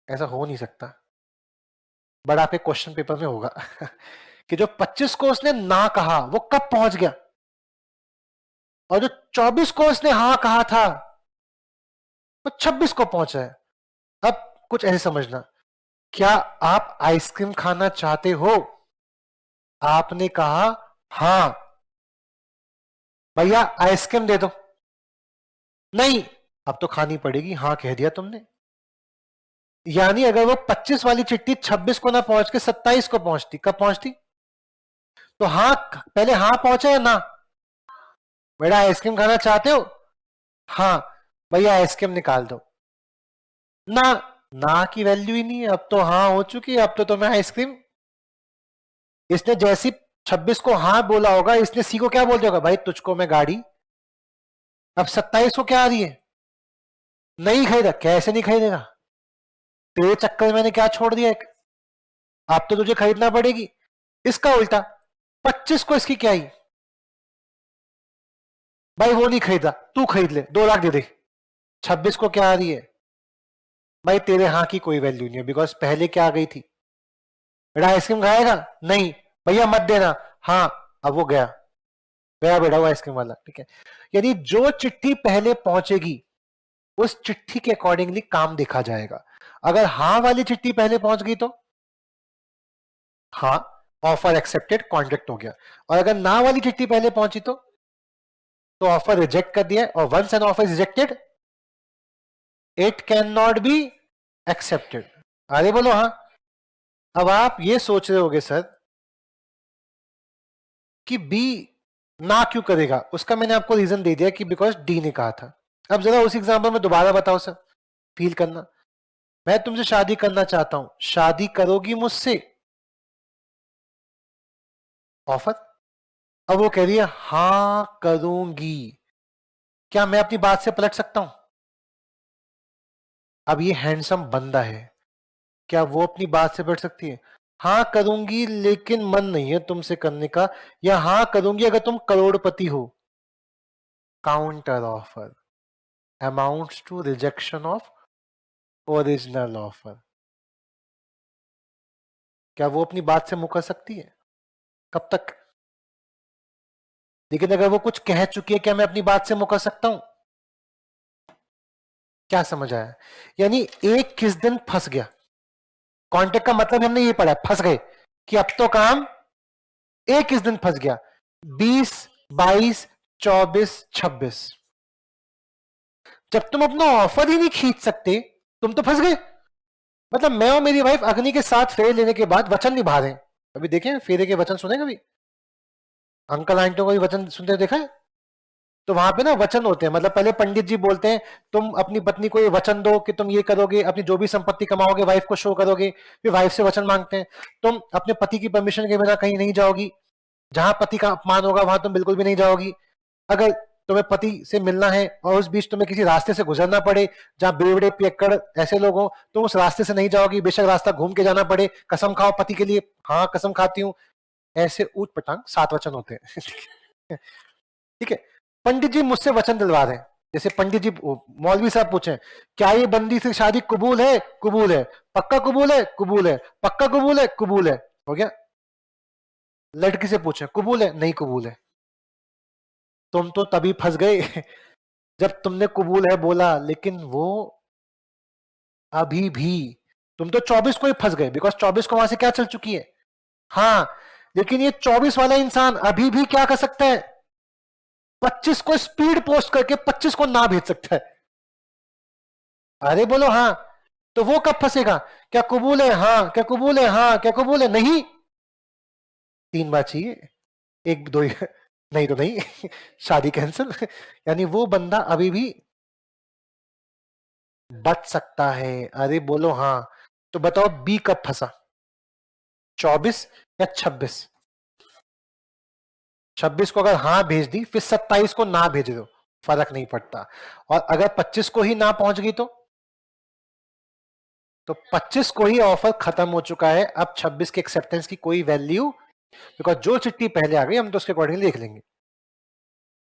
ऐसा हो नहीं सकता, बट आपके क्वेश्चन पेपर में होगा कि जो 25 को उसने ना कहा वो कब पहुंच गया, और जो 24 को उसने हाँ कहा था वो 26 को पहुंचा है। अब कुछ ऐसे समझना, क्या आप आइसक्रीम खाना चाहते हो? आपने कहा हाँ, भैया आइसक्रीम दे दो। नहीं, अब तो खानी पड़ेगी, हाँ कह दिया तुमने। यानी अगर वो 25 वाली चिट्ठी 26 को ना पहुंच के 27 को पहुंचती, कब पहुंचती? तो हाँ, पहले हाँ पहुंचा या ना? बेटा आइसक्रीम खाना चाहते हो? हाँ, भैया आइसक्रीम निकाल दो। ना, ना की वैल्यू ही नहीं है, अब तो हाँ हो चुकी है, अब तो तुम्हें आइसक्रीम। इसने जैसी 26 को हाँ बोला होगा, इसने सी को क्या बोल दिया होगा, भाई तुझको मैं गाड़ी। अब 27 को क्या आ रही है, नहीं खरीदा। कैसे नहीं खरीदेगा, तेरे चक्कर में मैंने क्या छोड़ दिया एक, आप तो तुझे खरीदना पड़ेगी। इसका उल्टा 25 को इसकी क्या आई, भाई वो नहीं खरीदा, तू खरीद ले, 2 लाख दे दे। 26 को क्या आ रही है, भाई तेरे हाँ की कोई वैल्यू नहीं है, बिकॉज पहले क्या आ गई थी, बेटा आइसक्रीम खाएगा? नहीं, भैया मत देना। हाँ, अब वो गया, गया बेटा वो आइसक्रीम वाला, ठीक है। यानी जो चिट्ठी पहले पहुंचेगी उस चिट्ठी के अकॉर्डिंगली काम देखा जाएगा। अगर हाँ वाली चिट्ठी पहले पहुंच गई तो हाँ, ऑफर एक्सेप्टेड, कॉन्ट्रैक्ट हो गया। और अगर ना वाली चिट्ठी पहले पहुंची तो ऑफर रिजेक्ट कर दिया। और once an offer is rejected it can not be accepted. अरे बोलो हाँ। अब आप ये सोच रहे होगे सर कि बी ना क्यों करेगा, उसका मैंने आपको रीजन दे दिया कि बिकॉज डी ने कहा था। अब जरा उस एग्जाम्पल में दोबारा बताओ सर, फील करना। मैं तुमसे शादी करना चाहता हूं, शादी करोगी मुझसे? ऑफर। अब वो कह रही है हां करूंगी, क्या मैं अपनी बात से पलट सकता हूं? अब ये हैंडसम बंदा है, क्या वो अपनी बात से पलट सकती है? हाँ करूंगी लेकिन मन नहीं है तुमसे करने का, या हाँ करूंगी अगर तुम करोड़पति हो। Counter offer amounts to rejection of original offer. क्या वो अपनी बात से मुकर सकती है? कब तक? लेकिन अगर वो कुछ कह चुकी है, क्या मैं अपनी बात से मुकर सकता हूं? क्या समझ आया? यानी एक किस दिन फंस गया, कॉन्ट्रैक्ट का मतलब हमने ये पढ़ा, फंस गए कि अब तो काम एक किस दिन फंस गया। 20, 22, 24, 26। जब तुम अपना ऑफर ही नहीं खींच सकते, तुम तो फंस गए। मतलब मैं और मेरी वाइफ अग्नि के साथ फेरे लेने के बाद वचन निभा रहे हैं। अभी देखें फेरे के वचन सुने कभी? अंकल आंटियों को भी वचन सुनते देखा है? तो वहां पे ना वचन होते हैं, मतलब पहले पंडित जी बोलते हैं तुम अपनी पत्नी को ये वचन दो कि तुम ये करोगे, अपनी जो भी संपत्ति कमाओगे वाइफ को शो करोगे। फिर वाइफ से वचन मांगते हैं तुम अपने पति की परमिशन के बिना कहीं नहीं जाओगी, जहां पति का अपमान होगा वहां तुम बिल्कुल भी नहीं जाओगी। अगर तुम्हें पति से मिलना है और उस बीच तुम्हें किसी रास्ते से गुजरना पड़े जहां बेवड़े पियक्कड़ ऐसे लोग हो, तुम उस रास्ते से नहीं जाओगी, बेशक रास्ता घूम के जाना पड़े। कसम खाओ पति के लिए, हाँ कसम खाती हूँ। ऐसे ऊट पटांग 7 वचन होते हैं। ठीक है। पंडित जी मुझसे वचन दिलवा रहे हैं, जैसे पंडित जी मौलवी साहब पूछे क्या ये बंदी से शादी कबूल है? कबूल है। पक्का कबूल है? कबूल है। पक्का कबूल है? कबूल है। हो गया। लड़की से पूछे कबूल है? नहीं कबूल है। तुम तो तभी फंस गए जब तुमने कबूल है बोला, लेकिन वो अभी भी, तुम तो 24 को ही फंस गए बिकॉज 24 को वहां से क्या चल चुकी है? हाँ, लेकिन ये 24 वाला इंसान अभी भी क्या कर सकता है? 25 को स्पीड पोस्ट करके 25 को ना भेज सकता है। अरे बोलो हाँ। तो वो कब फंसेगा? क्या कबूल है? हाँ। क्या कबूल है? हाँ। क्या कबूल है? नहीं। 3 बार चाहिए, एक दो नहीं तो नहीं। शादी कैंसिल। यानी वो बंदा अभी भी बच सकता है। अरे बोलो हाँ। तो बताओ बी कब फंसा, 24 या 26? 26 को अगर हाँ भेज दी, फिर 27 को ना भेज दो, फर्क नहीं पड़ता। और अगर 25 को ही ना पहुंच गई तो 25 को ही ऑफर खत्म हो चुका है। अब 26 के एक्सेप्टेंस की कोई वैल्यू, बिकॉज जो चिट्ठी पहले आ गई हम तो उसके अकॉर्डिंग लिख लेंगे।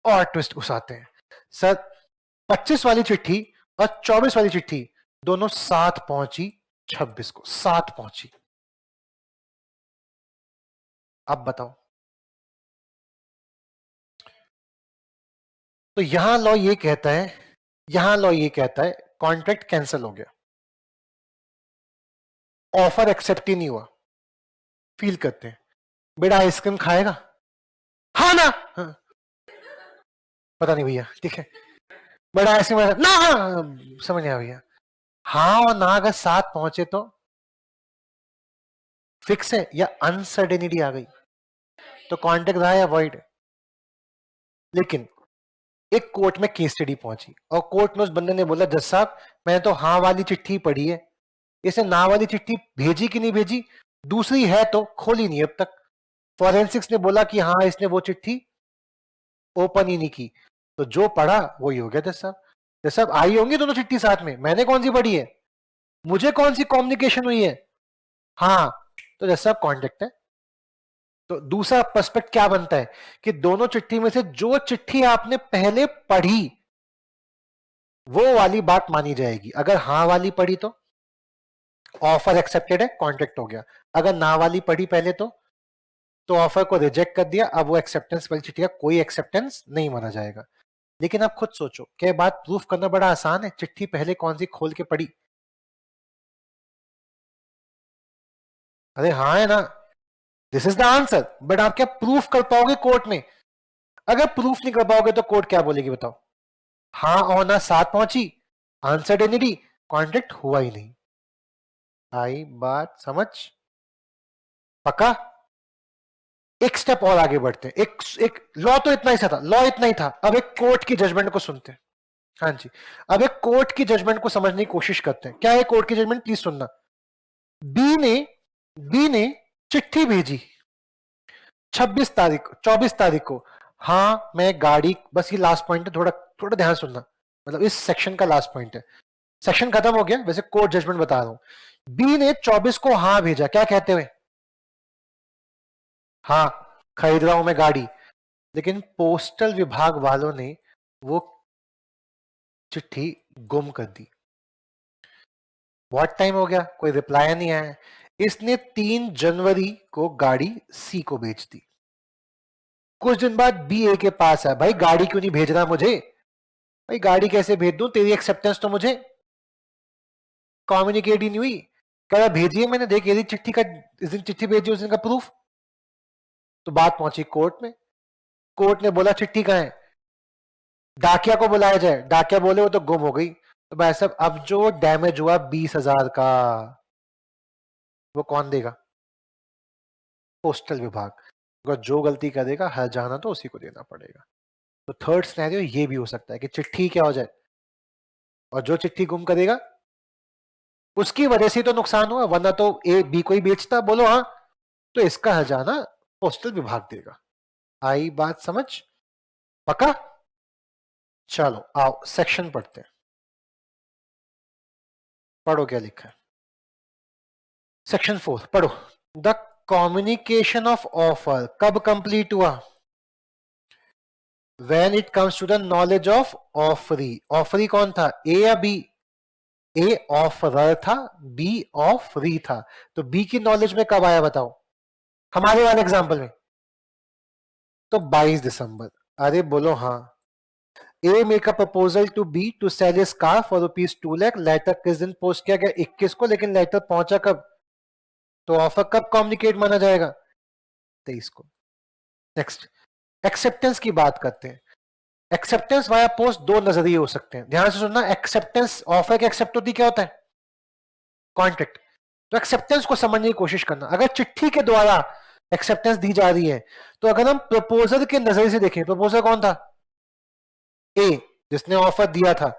और ट्विस्ट घुसाते हैं सर, 25 वाली चिट्ठी और 24 वाली चिट्ठी दोनों साथ पहुंची, 26 को साथ पहुंची। अब बताओ, तो यहां लॉ ये कहता है, यहां लॉ ये कहता है कॉन्ट्रैक्ट कैंसिल हो गया, ऑफर एक्सेप्ट ही नहीं हुआ। फील करते हैं, बेटा आइसक्रीम खाएगा? हाँ ना? हाँ। पता नहीं भैया, ठीक है। बेटा आइसक्रीम ना? हाँ। समझ नहीं आया भैया। हाँ और ना अगर साथ पहुंचे तो फिक्स है, या अनसर्टेनिटी आ गई तो कॉन्ट्रैक्ट रहा या वॉइड। लेकिन एक कोर्ट में केस स्टडी पहुंची और कोर्ट में उस बंदे ने बोला जज साहब मैंने तो हाँ वाली चिट्ठी पढ़ी है, इसने ना वाली चिट्ठी भेजी कि नहीं भेजी? दूसरी है तो खोली नहीं अब तक। फॉरेंसिक्स ने बोला कि हाँ इसने वो चिट्ठी ओपन ही नहीं की। तो जो पढ़ा वही हो गया जज साहब। जज साहब आई होंगी दोनों चिट्ठी साथ में, मैंने कौन सी पढ़ी है? मुझे कौन सी कम्युनिकेशन हुई है? हाँ। तो जज साहब कॉन्ट्रैक्ट है। तो दूसरा पर्सपेक्ट क्या बनता है कि दोनों चिट्ठी में से जो चिट्ठी आपने पहले पढ़ी वो वाली बात मानी जाएगी। अगर हाँ वाली पढ़ी तो ऑफर एक्सेप्टेड है, कॉन्ट्रैक्ट हो गया। अगर ना वाली पढ़ी पहले तो ऑफर को रिजेक्ट कर दिया, अब वो एक्सेप्टेंस वाली चिट्ठी का कोई एक्सेप्टेंस नहीं माना जाएगा। लेकिन आप खुद सोचो, क्या बात प्रूफ करना बड़ा आसान है? चिट्ठी पहले कौन सी खोल के पढ़ी? अरे हाँ है ना, this is the answer. But आप क्या प्रूफ कर पाओगे कोर्ट में? अगर प्रूफ नहीं कर पाओगे तो कोर्ट क्या बोलेगी बताओ? हाँ और ना साथ पहुंची, अनसर्टेनिटी, कॉन्ट्रैक्ट हुआ ही नहीं। आई बात समझ? पक्का? एक स्टेप और आगे बढ़ते हैं। एक लॉ तो इतना ही था, लॉ इतना ही था। अब एक कोर्ट की जजमेंट को सुनते हैं। हाँ जी, अब एक कोर्ट की जजमेंट को समझने की कोशिश करते हैं। क्या है कोर्ट की जजमेंट, प्लीज सुनना। बी ने चिट्ठी भेजी 24 तारीख को। हाँ मैं गाड़ी, बस ये लास्ट पॉइंट है, थोड़ा थोड़ा ध्यान सुनना, मतलब इस सेक्शन का लास्ट पॉइंट है। सेक्शन खत्म हो गया, वैसे कोर्ट जजमेंट बता रहा हूं। बी ने 24 को हाँ भेजा, क्या कहते हुए, हाँ खरीद रहा हूं मैं गाड़ी। लेकिन पोस्टल विभाग वालों ने वो चिट्ठी गुम कर दी। बहुत टाइम हो गया, कोई रिप्लाई नहीं आया। इसने 3 जनवरी को गाड़ी सी को बेच दी। कुछ दिन बाद बी ए के पास है, भाई गाड़ी क्यों नहीं भेज रहा मुझे? भाई गाड़ी कैसे भेज दूं, तेरी एक्सेप्टेंस तो मुझे कम्युनिकेट ही नहीं हुई। कह रहा भेजिए मैंने, देख ये चिट्ठी का, इस दिन चिट्ठी भेजी उस दिन का प्रूफ। तो बात पहुंची कोर्ट में। कोर्ट ने बोला चिट्ठी कहां है, डाकिया को बुलाया जाए। डाकिया बोले वो तो गुम हो गई। तो भाई साहब अब जो डैमेज हुआ 20,000 का, वो कौन देगा? पोस्टल विभाग। अगर जो गलती करेगा हर जाना तो उसी को देना पड़ेगा। तो थर्ड सिनेरियो ये भी हो सकता है कि चिट्ठी क्या हो जाए, और जो चिट्ठी गुम करेगा उसकी वजह से तो नुकसान हुआ, वरना तो ए बी को ही बेचता, बोलो हाँ। तो इसका हर्जाना पोस्टल विभाग देगा। आई बात समझ? पक्का? चलो आओ सेक्शन पढ़ते हैं। पढ़ो क्या लिखा है। सेक्शन 4 पढ़ो। द कम्युनिकेशन ऑफ ऑफर कब कंप्लीट हुआ? When it comes to the knowledge of offeree. Offeree कौन था, ए या बी? ए ऑफरर था, बी ऑफरी था। तो बी की नॉलेज में कब आया बताओ, हमारे वाले एग्जांपल में? तो 22 दिसंबर। अरे बोलो हाँ। A make a proposal to B to sell his car for ₹2 lakh. Letter किस दिन पोस्ट किया गया, 21 को, लेकिन लेटर पहुंचा कब? तो ऑफर कब कम्युनिकेट माना जाएगा? 23 को। नेक्स्ट, एक्सेप्टेंस की बात करते हैं। एक्सेप्टेंस वाया पोस्ट दो नजरिए हो सकते हैं, ध्यान से सुनना। एक्सेप्टेंस, ऑफर के एक्सेप्ट होती क्या होता है, कॉन्ट्रैक्ट। तो एक्सेप्टेंस को समझने की कोशिश करना। अगर चिट्ठी के द्वारा एक्सेप्टेंस दी जा रही है, तो अगर हम प्रपोजल के नजरिए से देखें, प्रपोजल कौन था, ए जिसने ऑफर दिया था,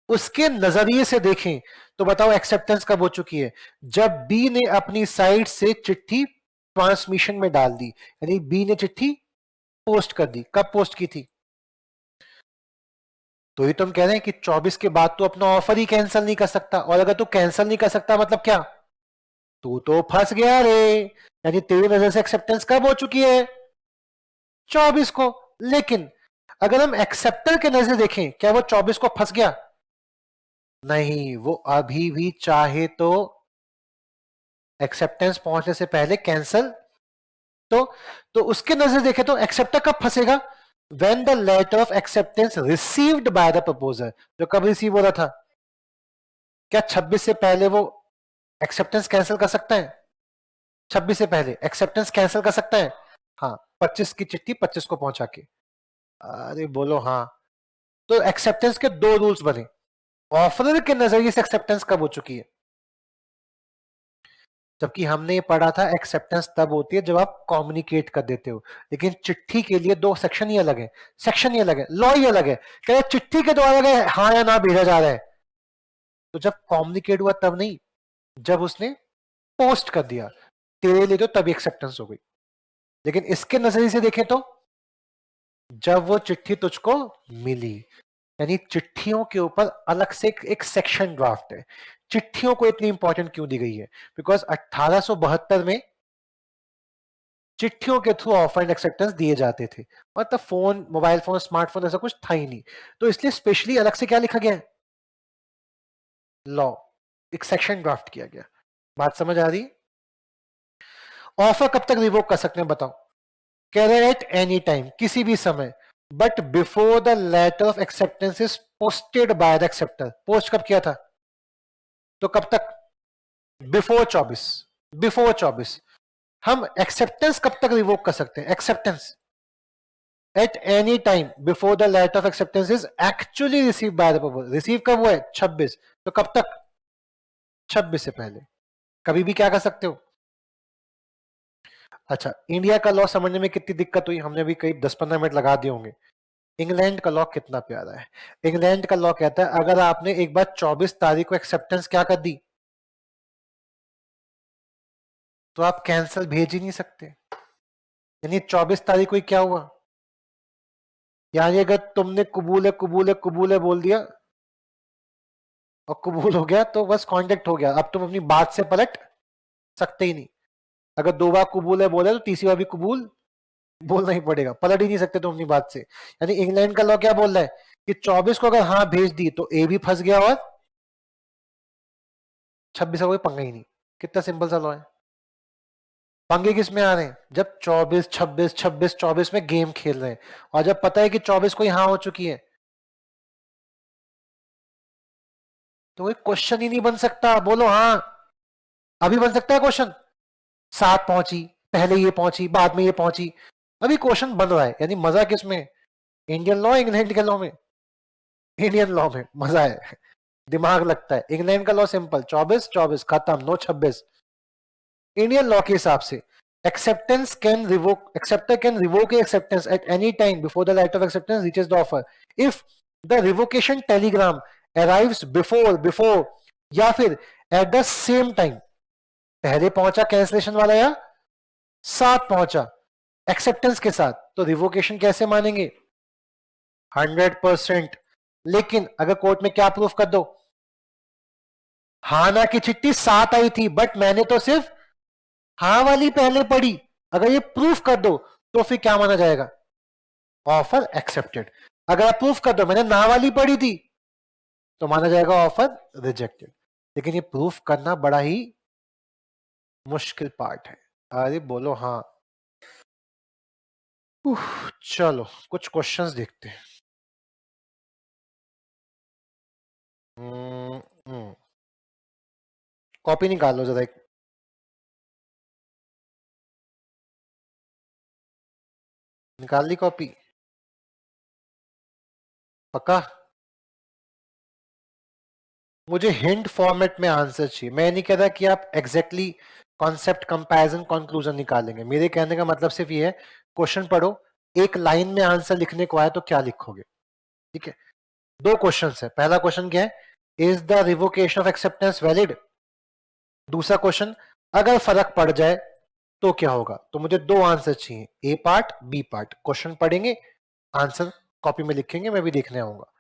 उसके नजरिए से देखें तो बताओ एक्सेप्टेंस कब हो चुकी है? जब बी ने अपनी साइड से चिट्ठी ट्रांसमिशन में डाल दी, यानी बी ने चिट्ठी पोस्ट कर दी। कब पोस्ट की थी? तो ये तुम कह रहे हैं कि 24 के बाद तो अपना ऑफर ही कैंसिल नहीं कर सकता, और अगर तू कैंसिल नहीं कर सकता मतलब क्या, तू तो फंस गया रे। यानी तेरी नजर से एक्सेप्टेंस कब हो चुकी है, 24 को। लेकिन अगर हम एक्सेप्टर के नजर से देखें, क्या वो 24 को फंस गया? नहीं, वो अभी भी चाहे तो एक्सेप्टेंस पहुंचने से पहले कैंसिल। तो उसके नजर देखे तो एक्सेप्टर कब फंसेगा, when the letter of acceptance received by the proposer. जो कब रिसीव हो रहा था, क्या 26 से पहले वो एक्सेप्टेंस कैंसिल कर सकता है? 26 से पहले एक्सेप्टेंस कैंसिल कर सकता है? हाँ, 25 की चिट्ठी 25 को पहुंचा के। अरे बोलो हाँ। तो एक्सेप्टेंस के दो रूल्स बने। ऑफरर के नजरिए से एक्सेप्टेंस कब हो चुकी है, जबकि हमने ये पढ़ा था एक्सेप्टेंस तब होती है जब आप कम्युनिकेट कर देते हो। लेकिन चिट्ठी के लिए दो सेक्शन ही अलग है, सेक्शन ही अलग है, लॉ ही अलग है। क्या चिट्ठी के द्वारा अगर हाँ या ना भेजा जा रहा है, तो जब कम्युनिकेट हुआ तब नहीं, जब उसने पोस्ट कर दिया तेरे लिए, तो तभी एक्सेप्टेंस हो गई। लेकिन इसके नजरिए से देखें तो जब वो चिट्ठी तुझको मिली, यानी चिट्ठियों के ऊपर अलग से एक सेक्शन ड्राफ्ट है। चिट्ठियों को इतनी इंपॉर्टेंट क्यों दी गई है, बिकॉज 1872 में चिट्ठियों के थ्रू ऑफलाइन एक्सेप्टेंस दिए जाते थे, मतलब फोन, मोबाइल फोन, स्मार्टफोन ऐसा कुछ था ही नहीं। तो इसलिए स्पेशली अलग से क्या लिखा गया है, लॉ, एक सेक्शन ड्राफ्ट किया गया। बात समझ आ रही? ऑफर कब तक रिवोक कर सकते हैं बताओ? कह रहे एट एनी टाइम, किसी भी समय, but before the letter of acceptance is posted by the acceptor. Post कब किया था, तो कब तक, बिफोर 24। बिफोर 24। हम एक्सेप्टेंस कब तक रिवोक कर सकते हैं, acceptance at any time before the letter of acceptance is actually receive by the proposer. Receive कब हुआ है, 26। तो कब तक, 26 से पहले। कभी भी क्या कर सकते हो। अच्छा, इंडिया का लॉ समझने में कितनी दिक्कत हुई, हमने भी करीब 10-15 मिनट लगा दिए होंगे। इंग्लैंड का लॉ कितना प्यारा है। इंग्लैंड का लॉ कहता है अगर आपने एक बार 24 तारीख को एक्सेप्टेंस क्या कर दी तो आप कैंसल भेज ही नहीं सकते। यानी 24 तारीख को ही क्या हुआ, यानी अगर तुमने कबूल है कबूल है कबूल है बोल दिया और कबूल हो गया तो बस कॉन्टेक्ट हो गया, अब तुम अपनी बात से पलट सकते ही नहीं। अगर 2 बार कबूल है बोले तो तीसरी बार भी कबूल बोलना ही पड़ेगा, पलट ही नहीं सकते तुम अपनी बात से। यानी इंग्लैंड का लॉ क्या बोल रहा है कि 24 को अगर हाँ भेज दी तो ए भी फंस गया और 26 का कोई पंगा ही नहीं। कितना सिंपल सा लॉ है। पंगे किस में आ रहे हैं, जब 24 26 26 24 में गेम खेल रहे हैं और जब पता है कि 24 को हाँ हो चुकी है तो कोई क्वेश्चन ही नहीं बन सकता। बोलो हाँ, अभी बन सकता है क्वेश्चन, 7 पहुंची, पहले ये पहुंची बाद में ये पहुंची, अभी क्वेश्चन बन रहा है। यानी मजा किस में, इंडियन लॉ इंग्लैंड के लॉ में। इंडियन लॉ में मजा है, दिमाग लगता है। इंग्लैंड का लॉ सिंपल, 24 24 खत्म, नो 26। इंडियन लॉ के हिसाब से acceptance can revoke acceptor can revoke a acceptance at any time before the letter of acceptance reaches the offer if the revocation telegram arrives before या फिर at the same time, पहले पहुंचा कैंसलेशन वाला या साथ पहुंचा एक्सेप्टेंस के साथ, तो रिवोकेशन कैसे मानेंगे 100%। लेकिन अगर कोर्ट में क्या प्रूफ कर दो, हाँ ना की चिट्ठी 7 आई थी बट मैंने तो सिर्फ हाँ वाली पहले पढ़ी, अगर ये प्रूफ कर दो तो फिर क्या माना जाएगा, ऑफर एक्सेप्टेड। अगर आप प्रूफ कर दो मैंने ना वाली पढ़ी थी तो माना जाएगा ऑफर रिजेक्टेड। लेकिन ये प्रूफ करना बड़ा ही मुश्किल पार्ट है। अरे बोलो हाँ। चलो कुछ क्वेश्चंस देखते हैं। कॉपी निकाल लो जरा एक, निकाल ली कॉपी, पक्का। मुझे हिंट फॉर्मेट में आंसर चाहिए, मैं नहीं कहता कि आप एग्जैक्टली कॉन्सेप्ट कंपैरिजन कंक्लूजन निकालेंगे। मेरे कहने का मतलब सिर्फ ये है, क्वेश्चन पढ़ो, एक लाइन में आंसर लिखने को आए तो क्या लिखोगे। ठीक है, 2 क्वेश्चन है। पहला क्वेश्चन क्या है, is the revocation of acceptance valid. दूसरा क्वेश्चन, अगर फर्क पड़ जाए तो क्या होगा। तो मुझे 2 आंसर चाहिए, ए पार्ट बी पार्ट। क्वेश्चन पढ़ेंगे, आंसर कॉपी में लिखेंगे, मैं भी देखने आऊंगा।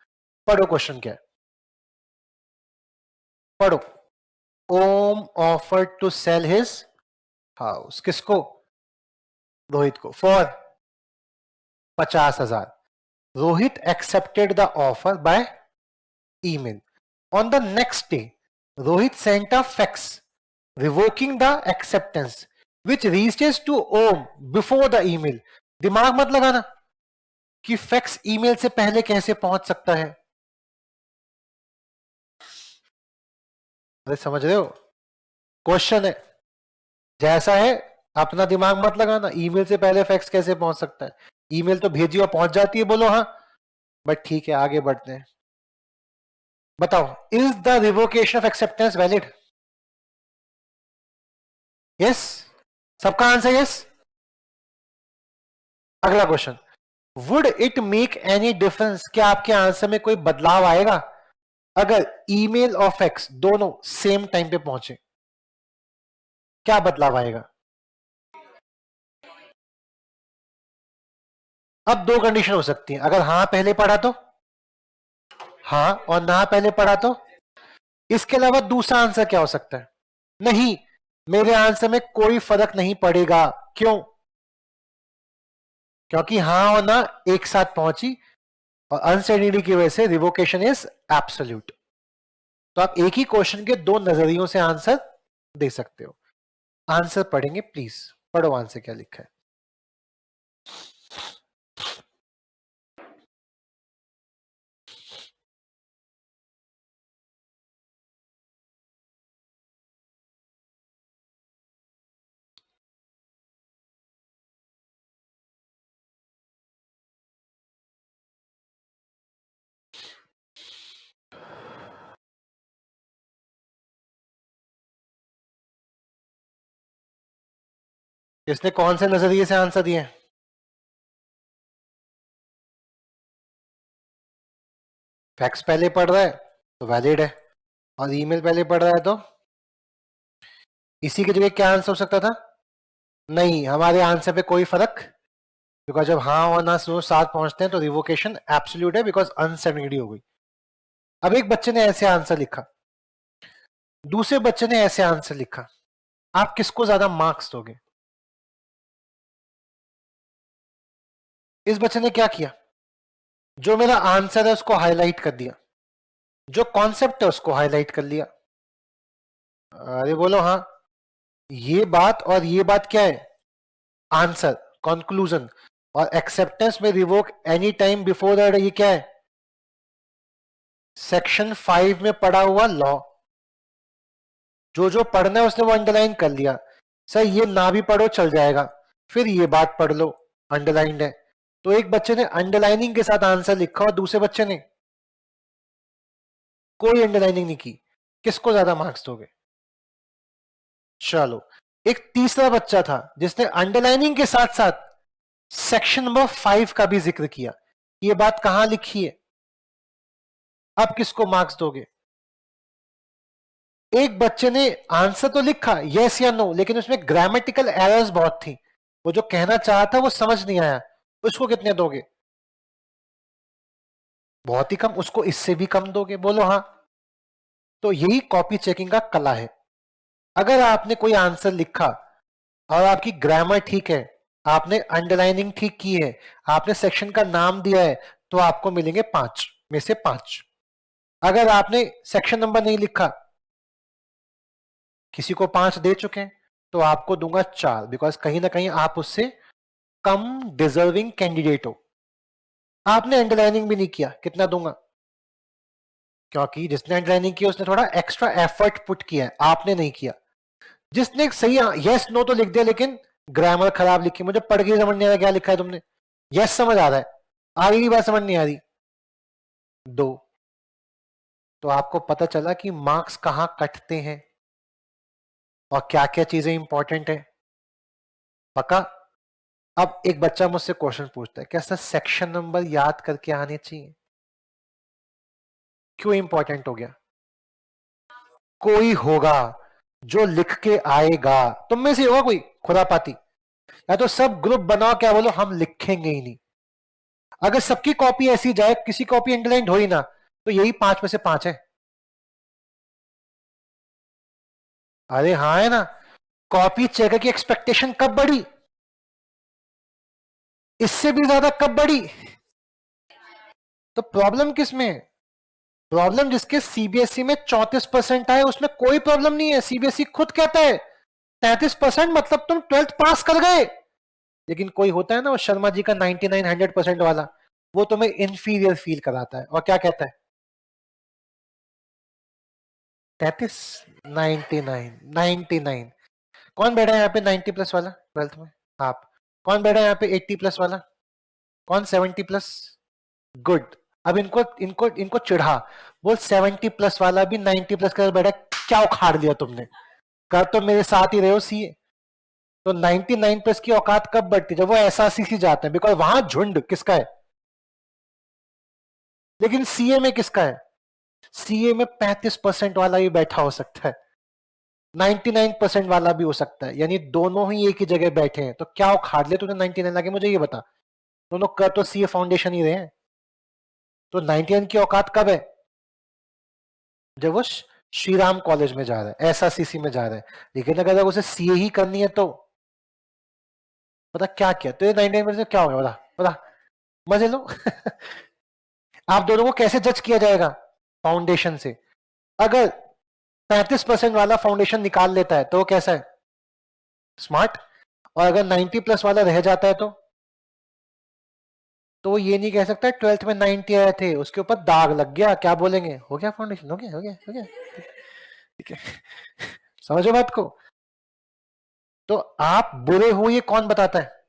पढ़ो क्वेश्चन क्या है, पढ़ो। Om offered to sell his house, किसको, रोहित को, for 50,000। Rohit accepted the offer by email. On the next day, Rohit sent a fax revoking the acceptance, which reaches to Om before the email. दिमाग मत लगाना कि फैक्स ईमेल से पहले कैसे पहुंच सकता है। अरे समझ रहे हो, क्वेश्चन है जैसा है, अपना दिमाग मत लगाना, ईमेल से पहले फैक्स कैसे पहुंच सकता है। ईमेल तो भेजी और पहुंच जाती है, बोलो हाँ। बट ठीक है, आगे बढ़ते हैं। बताओ, is the revocation of acceptance valid. Yes, सबका आंसर यस। अगला question, would it make any difference, क्या आपके आंसर में कोई बदलाव आएगा अगर ईमेल और फैक्स दोनों सेम टाइम पे पहुंचे, क्या बदलाव आएगा। अब 2 कंडीशन हो सकती है, अगर हाँ पहले पढ़ा तो, हाँ, और ना पहले पढ़ा तो। इसके अलावा दूसरा आंसर क्या हो सकता है, नहीं, मेरे आंसर में कोई फर्क नहीं पड़ेगा। क्यों, क्योंकि हाँ और ना एक साथ पहुंची और अनसर्टेनिटी की वजह से रिवोकेशन इज एब्सोल्यूट। तो आप एक ही क्वेश्चन के 2 नजरियों से आंसर दे सकते हो। आंसर पढ़ेंगे प्लीज, पढ़ो आंसर क्या लिखा है। इसने कौन से नजरिए से आंसर दिए? फैक्स पहले पढ़ रहा है तो वैलिड है, और ईमेल पहले पढ़ रहा है तो इसी की जगह क्या आंसर हो सकता था? नहीं, हमारे आंसर पे कोई फर्क, बिकॉज जब हाँ और ना साथ पहुंचते हैं तो रिवोकेशन एब्सोल्यूट है, बिकॉज अनसर्टेनिटी हो गई। अब एक बच्चे ने ऐसे आंसर लिखा, दूसरे बच्चे ने ऐसे आंसर लिखा, आप किसको ज्यादा मार्क्स दोगे? इस बच्चे ने क्या किया, जो मेरा आंसर है उसको हाईलाइट कर दिया, जो कॉन्सेप्ट है उसको हाईलाइट कर लिया। अरे बोलो हाँ, ये बात और ये बात क्या है? Answer, conclusion. और एक्सेप्टेंस में revoke any time before that, ये क्या है? सेक्शन 5 में पढ़ा हुआ लॉ। जो जो पढ़ना है उसने वो अंडरलाइन कर लिया। सर ये ना भी पढ़ो चल जाएगा, फिर ये बात पढ़ लो, अंडरलाइंड है। तो एक बच्चे ने अंडरलाइनिंग के साथ आंसर लिखा और दूसरे बच्चे ने कोई अंडरलाइनिंग नहीं की, किसको ज्यादा मार्क्स दोगे? चलो, एक तीसरा बच्चा था जिसने अंडरलाइनिंग के साथ साथ सेक्शन नंबर 5 का भी जिक्र किया। ये बात कहां लिखी है? अब किसको मार्क्स दोगे? एक बच्चे ने आंसर तो लिखा यस या नो, लेकिन उसमें ग्रामेटिकल एरर्स बहुत थी, वो जो कहना चाहा था वो समझ नहीं आया, उसको कितने दोगे? बहुत ही कम, उसको इससे भी कम दोगे? बोलो हाँ। तो यही कॉपी चेकिंग का कला है। अगर आपने कोई आंसर लिखा और आपकी ग्रामर ठीक है, आपने अंडरलाइनिंग ठीक की है, आपने सेक्शन का नाम दिया है, तो आपको मिलेंगे 5 में से 5। अगर आपने सेक्शन नंबर नहीं लिखा, किसी को 5 दे चुके हैं, तो आपको दूंगा 4, बिकॉज कहीं ना कहीं आप उससे कम डिजर्विंग कैंडिडेट हो। आपने अंडरलाइनिंग भी नहीं किया, कितना दूंगा? क्योंकि जिसने अंडरलाइनिंग किया उसने थोड़ा एक्स्ट्रा एफर्ट पुट किया है, आपने नहीं किया। जिसने सही यस नो तो लिख दिया, लेकिन ग्रामर खराब लिखी, मुझे पढ़ के समझ नहीं आ रहा क्या लिखा है तुमने, यस समझ आ रहा है, आगे की बात समझ नहीं आ रही, 2। तो आपको पता चला कि मार्क्स कहां कटते हैं और क्या क्या चीजें इंपॉर्टेंट है। पक्का? अब एक बच्चा मुझसे क्वेश्चन पूछता है, क्या सर सेक्शन नंबर याद करके आने चाहिए? क्यों इंपॉर्टेंट हो गया? कोई होगा जो लिख के आएगा, तुम में से होगा कोई खुरापाती, या तो सब ग्रुप बनाओ, क्या बोलो हम लिखेंगे ही नहीं। अगर सबकी कॉपी ऐसी जाए, किसी कॉपी अंडरलाइंड हो ही ना, तो यही 5 में से 5 है। अरे हाँ है ना, कॉपी चेकर की एक्सपेक्टेशन कब बढ़ी? इससे भी ज्यादा कब बढ़ी? तो प्रॉब्लम किस में है? प्रॉब्लम जिसके सीबीएसई में 34% आए उसमें कोई प्रॉब्लम नहीं है। सीबीएसई खुद कहता है 33% मतलब तुम 12th पास कर गए। लेकिन कोई होता है ना वो शर्मा जी का 99 100% वाला, वो तुम्हें इंफीरियर फील कराता है और क्या कहता है 33 99 99। कौन बैठा है यहाँ पे 90 प्लस वाला 12th में? आप। कौन बैठा है यहाँ पे 80 प्लस वाला? कौन 70 प्लस? गुड। अब इनको इनको इनको चिढ़ा, बोल 70 प्लस वाला भी 90 प्लस का बैठा, क्या उखाड़ लिया तुमने? कर तो मेरे साथ ही रहे हो सीए। तो 99 प्लस की औकात कब बढ़ती? जब वो एसआरसीसी जाते हैं, बिकॉज वहां झुंड किसका है? लेकिन सीए में किसका है? सीए में 35% वाला भी बैठा हो सकता है, 99% वाला भी हो सकता है, यानी दोनों ही एक ही जगह बैठे हैं। तो क्या उखाड़ ले तूने 99 लाके? मुझे ये बता, दोनों कर तो सीए फाउंडेशन ही रहे हैं। तो 99 की औकात कब है? जब वो श्री राम कॉलेज में जा रहा है, एसआरसीसी में जा रहा है। लेकिन अगर उसे सीए ही करनी है तो पता क्या किया तो ये 99% क्या होगा? बता बता, मजे लो। आप दोनों को कैसे जज किया जाएगा? फाउंडेशन से। अगर 35% वाला फाउंडेशन निकाल लेता है तो वो कैसा है? स्मार्ट। और अगर 90 प्लस वाला रह जाता है तो वो ये नहीं कह सकता 12th में 90 आए थे उसके ऊपर दाग लग गया, क्या बोलेंगे? हो गया फाउंडेशन, हो गया हो गया हो गया। ठीक है। समझो बात को? तो आप बुरे हो ये कौन बताता है?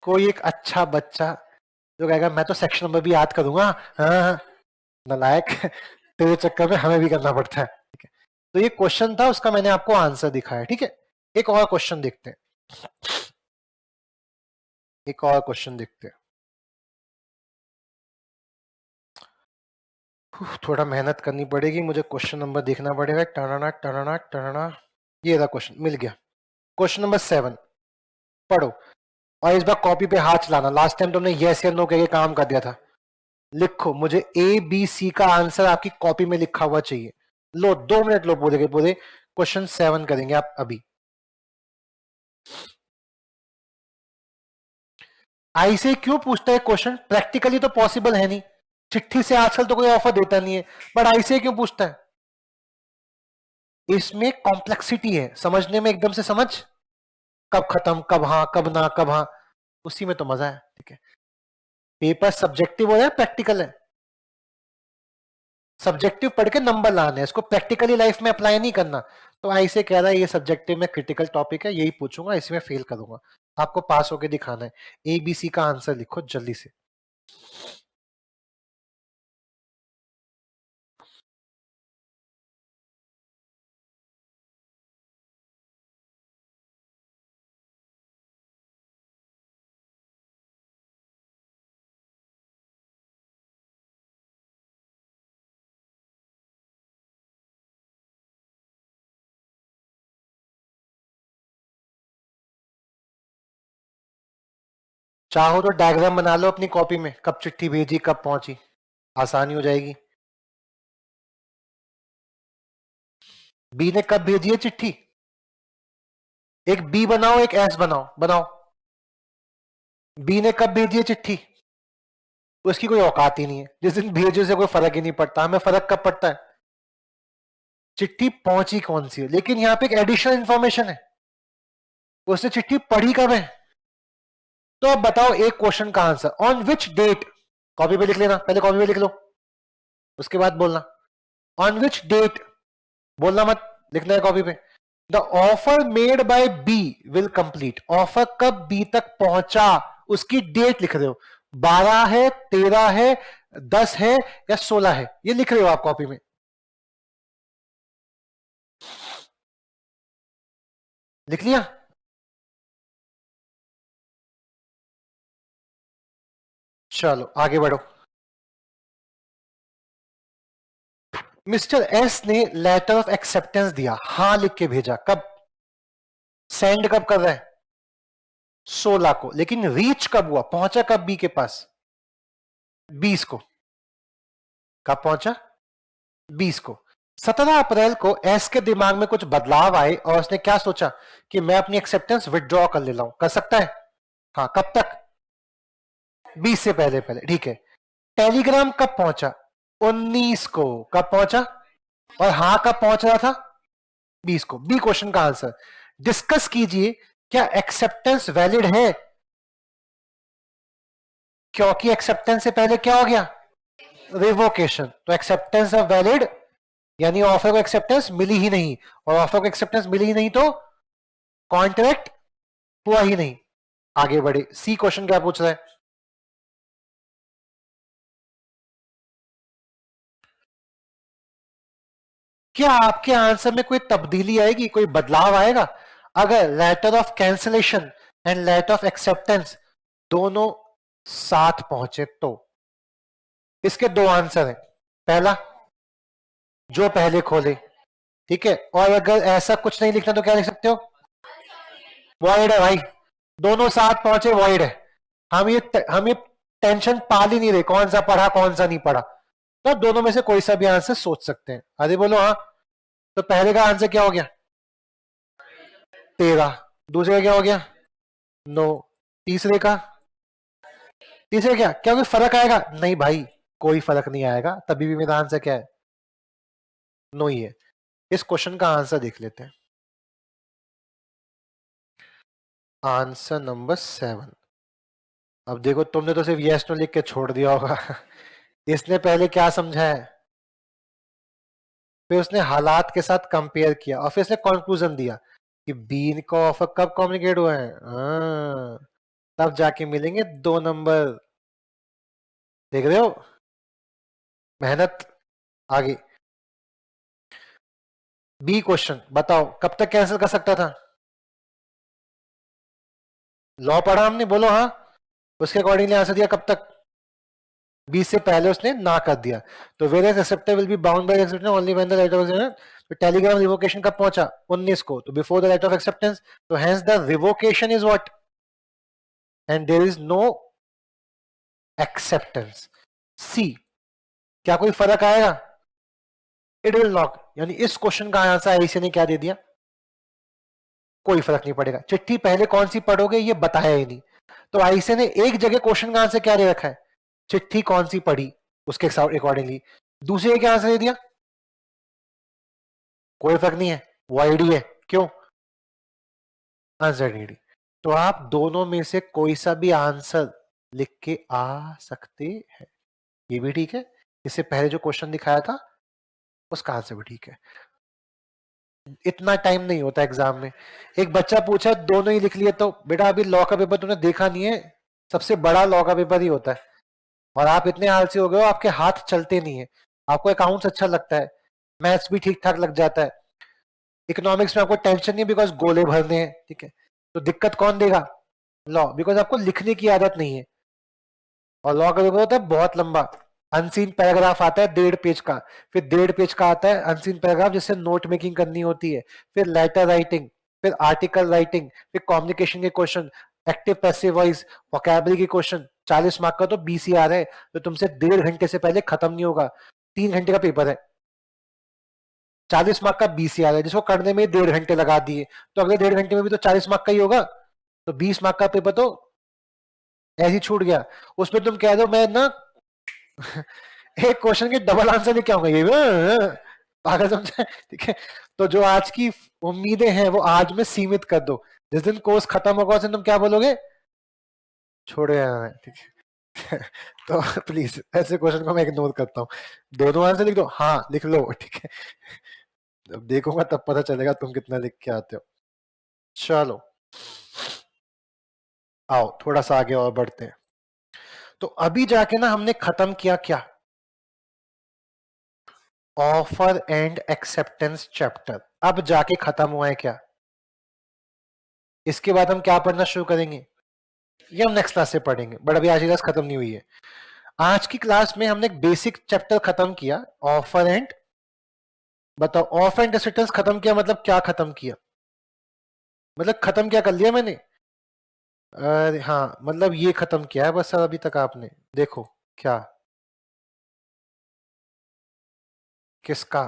कोई एक अच्छा बच्चा जो कहेगा मैं तो सेक्शन नंबर भी याद करूंगा। हाँ हाँ, नालायक। तेरे चक्कर में हमें भी करना पड़ता है। ठीक है। तो ये क्वेश्चन था, उसका मैंने आपको आंसर दिखाया, ठीक है। एक और क्वेश्चन देखते हैं, एक और क्वेश्चन देखते हैं। थोड़ा मेहनत करनी पड़ेगी मुझे, क्वेश्चन नंबर देखना पड़ेगा। टनाना टनाना टनाना, ये रहा क्वेश्चन, मिल गया। क्वेश्चन नंबर 7 पढ़ो, और इस बार कॉपी पे हाथ चलाना। लास्ट टाइम तुमने यस या नो कह के काम कर दिया था। लिखो, मुझे ए बी सी का आंसर आपकी कॉपी में लिखा हुआ चाहिए। लो 2 मिनट लो पूरे के पूरे। क्वेश्चन 7 करेंगे आप अभी। ऐसे क्यों पूछता है क्वेश्चन? प्रैक्टिकली तो पॉसिबल है नहीं, चिट्ठी से आजकल तो कोई ऑफर देता नहीं है, बट ऐसे क्यों पूछता है? इसमें कॉम्प्लेक्सिटी है, समझने में एकदम से समझ, कब खत्म, कब हाँ, कब ना, कब हाँ, उसी में तो मजा है, ठीक है। पेपर सब्जेक्टिव हो या प्रैक्टिकल है? सब्जेक्टिव पढ़ के नंबर लाने हैं, इसको प्रैक्टिकली लाइफ में अप्लाई नहीं करना। तो ऐसे कह रहा है ये सब्जेक्टिव में क्रिटिकल टॉपिक है, यही पूछूंगा, इसमें फेल करूंगा। आपको पास होके दिखाना है। ए बी सी का आंसर लिखो जल्दी से। चाहो तो डायग्राम बना लो अपनी कॉपी में, कब चिट्ठी भेजी कब पहुंची, आसानी हो जाएगी। बी ने कब भेजी है चिट्ठी? एक बी बनाओ, एक एस बनाओ, बनाओ। बी ने कब भेजी है चिट्ठी? उसकी कोई औकात ही नहीं है, जिस दिन भेजे से कोई फर्क ही नहीं पड़ता। हमें फर्क कब पड़ता है? चिट्ठी पहुंची कौन सी है। लेकिन यहां पे एक एडिशनल इंफॉर्मेशन है, उसने चिट्ठी पढ़ी कब है। तो अब बताओ एक क्वेश्चन का answer, on which date. Copy पे लिख लेना, पहले कॉपी पे लिख लो, उसके बाद बोलना। ऑन विच डेट बोलना मत, लिखना है कॉपी पे। The offer made by B will complete. Offer कब बी तक पहुंचा, उसकी डेट लिख रहे हो। 12 है, 13 है, 10 है या 16 है, ये लिख रहे हो आप कॉपी में। लिख लिया? चलो आगे बढ़ो। मिस्टर एस ने लेटर ऑफ एक्सेप्टेंस दिया, हां लिख के भेजा, कब? सेंड कब कर रहे हैं? 16 को। लेकिन रीच कब हुआ, पहुंचा कब बी के पास? 20 को। कब पहुंचा? 20 को। 17 अप्रैल को एस के दिमाग में कुछ बदलाव आए और उसने क्या सोचा कि मैं अपनी एक्सेप्टेंस विथड्रॉ कर ले हूं। कर सकता है? हाँ, कब तक? 20 से पहले पहले, ठीक है। टेलीग्राम कब पहुंचा? 19 को। कब पहुंचा? और हाँ कब पहुंच रहा था? 20 को। बी क्वेश्चन का आंसर। डिस्कस कीजिए, क्या एक्सेप्टेंस वैलिड है? क्योंकि एक्सेप्टेंस से पहले क्या हो गया? रिवोकेशन। तो एक्सेप्टेंस ऑफ वैलिड यानी ऑफर को एक्सेप्टेंस मिली ही नहीं, और ऑफर को एक्सेप्टेंस मिली ही नहीं तो कॉन्ट्रैक्ट हुआ ही नहीं। आगे बढ़े, सी क्वेश्चन क्या पूछ रहा है? क्या आपके आंसर में कोई तब्दीली आएगी, कोई बदलाव आएगा अगर letter of cancellation and letter of acceptance दोनों साथ पहुंचे तो? इसके 2 आंसर हैं। पहला, जो पहले खोले, ठीक है। और अगर ऐसा कुछ नहीं लिखना तो क्या लिख सकते हो? वॉइड है भाई, दोनों साथ पहुंचे वॉइड है। हम ये टेंशन पाल ही नहीं रहे कौन सा पढ़ा कौन सा नहीं पढ़ा। तो दोनों में से कोई सा भी आंसर सोच सकते हैं। अरे बोलो हाँ। तो पहले का आंसर क्या हो गया? 13। दूसरे का क्या हो गया? 9। तीसरे का? तीसरे क्या क्या कोई फर्क आएगा? नहीं भाई, कोई फर्क नहीं आएगा, तभी भी मेरा आंसर क्या है? 9 ही है। इस क्वेश्चन का आंसर देख लेते हैं। Answer number 7। अब देखो, तुमने तो सिर्फ यस नो लिख के छोड़ दिया होगा। इसने पहले क्या समझा है, फिर उसने हालात के साथ कंपेयर किया और फिर उसने कंक्लूजन दिया कि बी का ऑफर कब कम्युनिकेट हुआ है। तब जाके मिलेंगे 2 नंबर। देख रहे हो मेहनत? आगे बी क्वेश्चन बताओ कब तक कैंसिल कर सकता था? लॉ पढ़ा हमने, बोलो हाँ। उसके अकॉर्डिंगली आंसर दिया कब तक? बी से पहले उसने ना कर दिया। तो various acceptor will be bound by acceptance only when the right of तो टेलीग्राम रिवोकेशन कब पहुंचा? 19 को, तो before the right of acceptance, तो hence the revocation is what? And there is no acceptance. See, क्या कोई फर्क आएगा? It will not. यानी इस क्वेश्चन का आंसर आईसी ने क्या दे दिया? कोई फर्क नहीं पड़ेगा। चिट्ठी पहले कौन सी पढ़ोगे ये बताया ही नहीं, तो आईसी ने एक जगह क्वेश्चन का आंसर क्या दे रखा है? चिट्ठी कौन सी पढ़ी उसके अकॉर्डिंगली। दूसरे क्या आंसर दे दिया? कोई फर्क नहीं है, वो आईडी है। क्यों? Answer D. तो आप दोनों में से कोई सा भी आंसर लिख के आ सकते हैं, ये भी ठीक है। इससे पहले जो क्वेश्चन दिखाया था उसका आंसर भी ठीक है। इतना टाइम नहीं होता एग्जाम में। एक बच्चा पूछा दोनों ही लिख लिए, तो बेटा अभी लॉ का पेपर तुमने देखा नहीं है, सबसे बड़ा लॉ का पेपर ही होता है। और आप इतने आलसी हो गए हो, आपके हाथ चलते नहीं है। आपको अकाउंट्स अच्छा लगता है, मैथ्स भी ठीक ठाक लग जाता है, इकोनॉमिक्स में आपको टेंशन नहीं बिकॉज गोले भरने हैं, ठीक है। तो दिक्कत कौन देगा? लॉ, बिकॉज आपको लिखने की आदत नहीं है। और लॉ का पेपर होता है बहुत लंबा, अनसीन पैराग्राफ आता है 1.5 पेज का, फिर 1.5 पेज का आता है अनसीन पैराग्राफ जिससे नोट मेकिंग करनी होती है, फिर लेटर राइटिंग, फिर आर्टिकल राइटिंग, फिर कम्युनिकेशन के question, active passive voice, vocabulary के क्वेश्चन। 40 मार्क का तो बीसीआर है, तो तुमसे 1.5 घंटे से पहले खत्म नहीं होगा। 3 घंटे का पेपर है, 40 मार्क का बीसीआर है, जिसको करने में 1.5 घंटे लगा दिए, तो अगले 1.5 घंटे में भी तो 40 मार्क का ही होगा। तो 20 मार्क का पेपर तो ऐसे ही छूट गया। उसमें तुम कह दो मैं ना एक क्वेश्चन के डबल आंसर लेके आऊंगा, ये पागल समझे, ठीक है। तो जो आज की उम्मीदें हैं वो आज में सीमित कर दो। जिस दिन कोर्स खत्म होगा उस दिन तुम क्या बोलोगे? छोड़े यार, ठीक है। तो प्लीज ऐसे क्वेश्चन को मैं इग्नोर करता हूँ। दोनों आंसर लिख दो, हाँ लिख लो, ठीक है। जब देखूंगा तब पता चलेगा तुम कितना लिख के आते हो। चलो आओ थोड़ा सा आगे और बढ़ते हैं। तो अभी जाके ना हमने खत्म किया क्या? Offer and acceptance chapter. अब जाके खत्म हुआ है क्या? इसके बाद हम क्या पढ़ना शुरू करेंगे ये हम नेक्स्ट क्लास से पढ़ेंगे, बट अभी आज की क्लास खत्म नहीं हुई है। आज की क्लास में हमने एक बेसिक चैप्टर खत्म किया, ऑफर एंड, बताओ ऑफर एंड एक्सेप्टेंस खत्म किया मतलब क्या खत्म किया? मतलब खत्म क्या कर लिया मैंने? अरे हाँ, मतलब ये खत्म किया है बस सर अभी तक आपने। देखो क्या, किसका?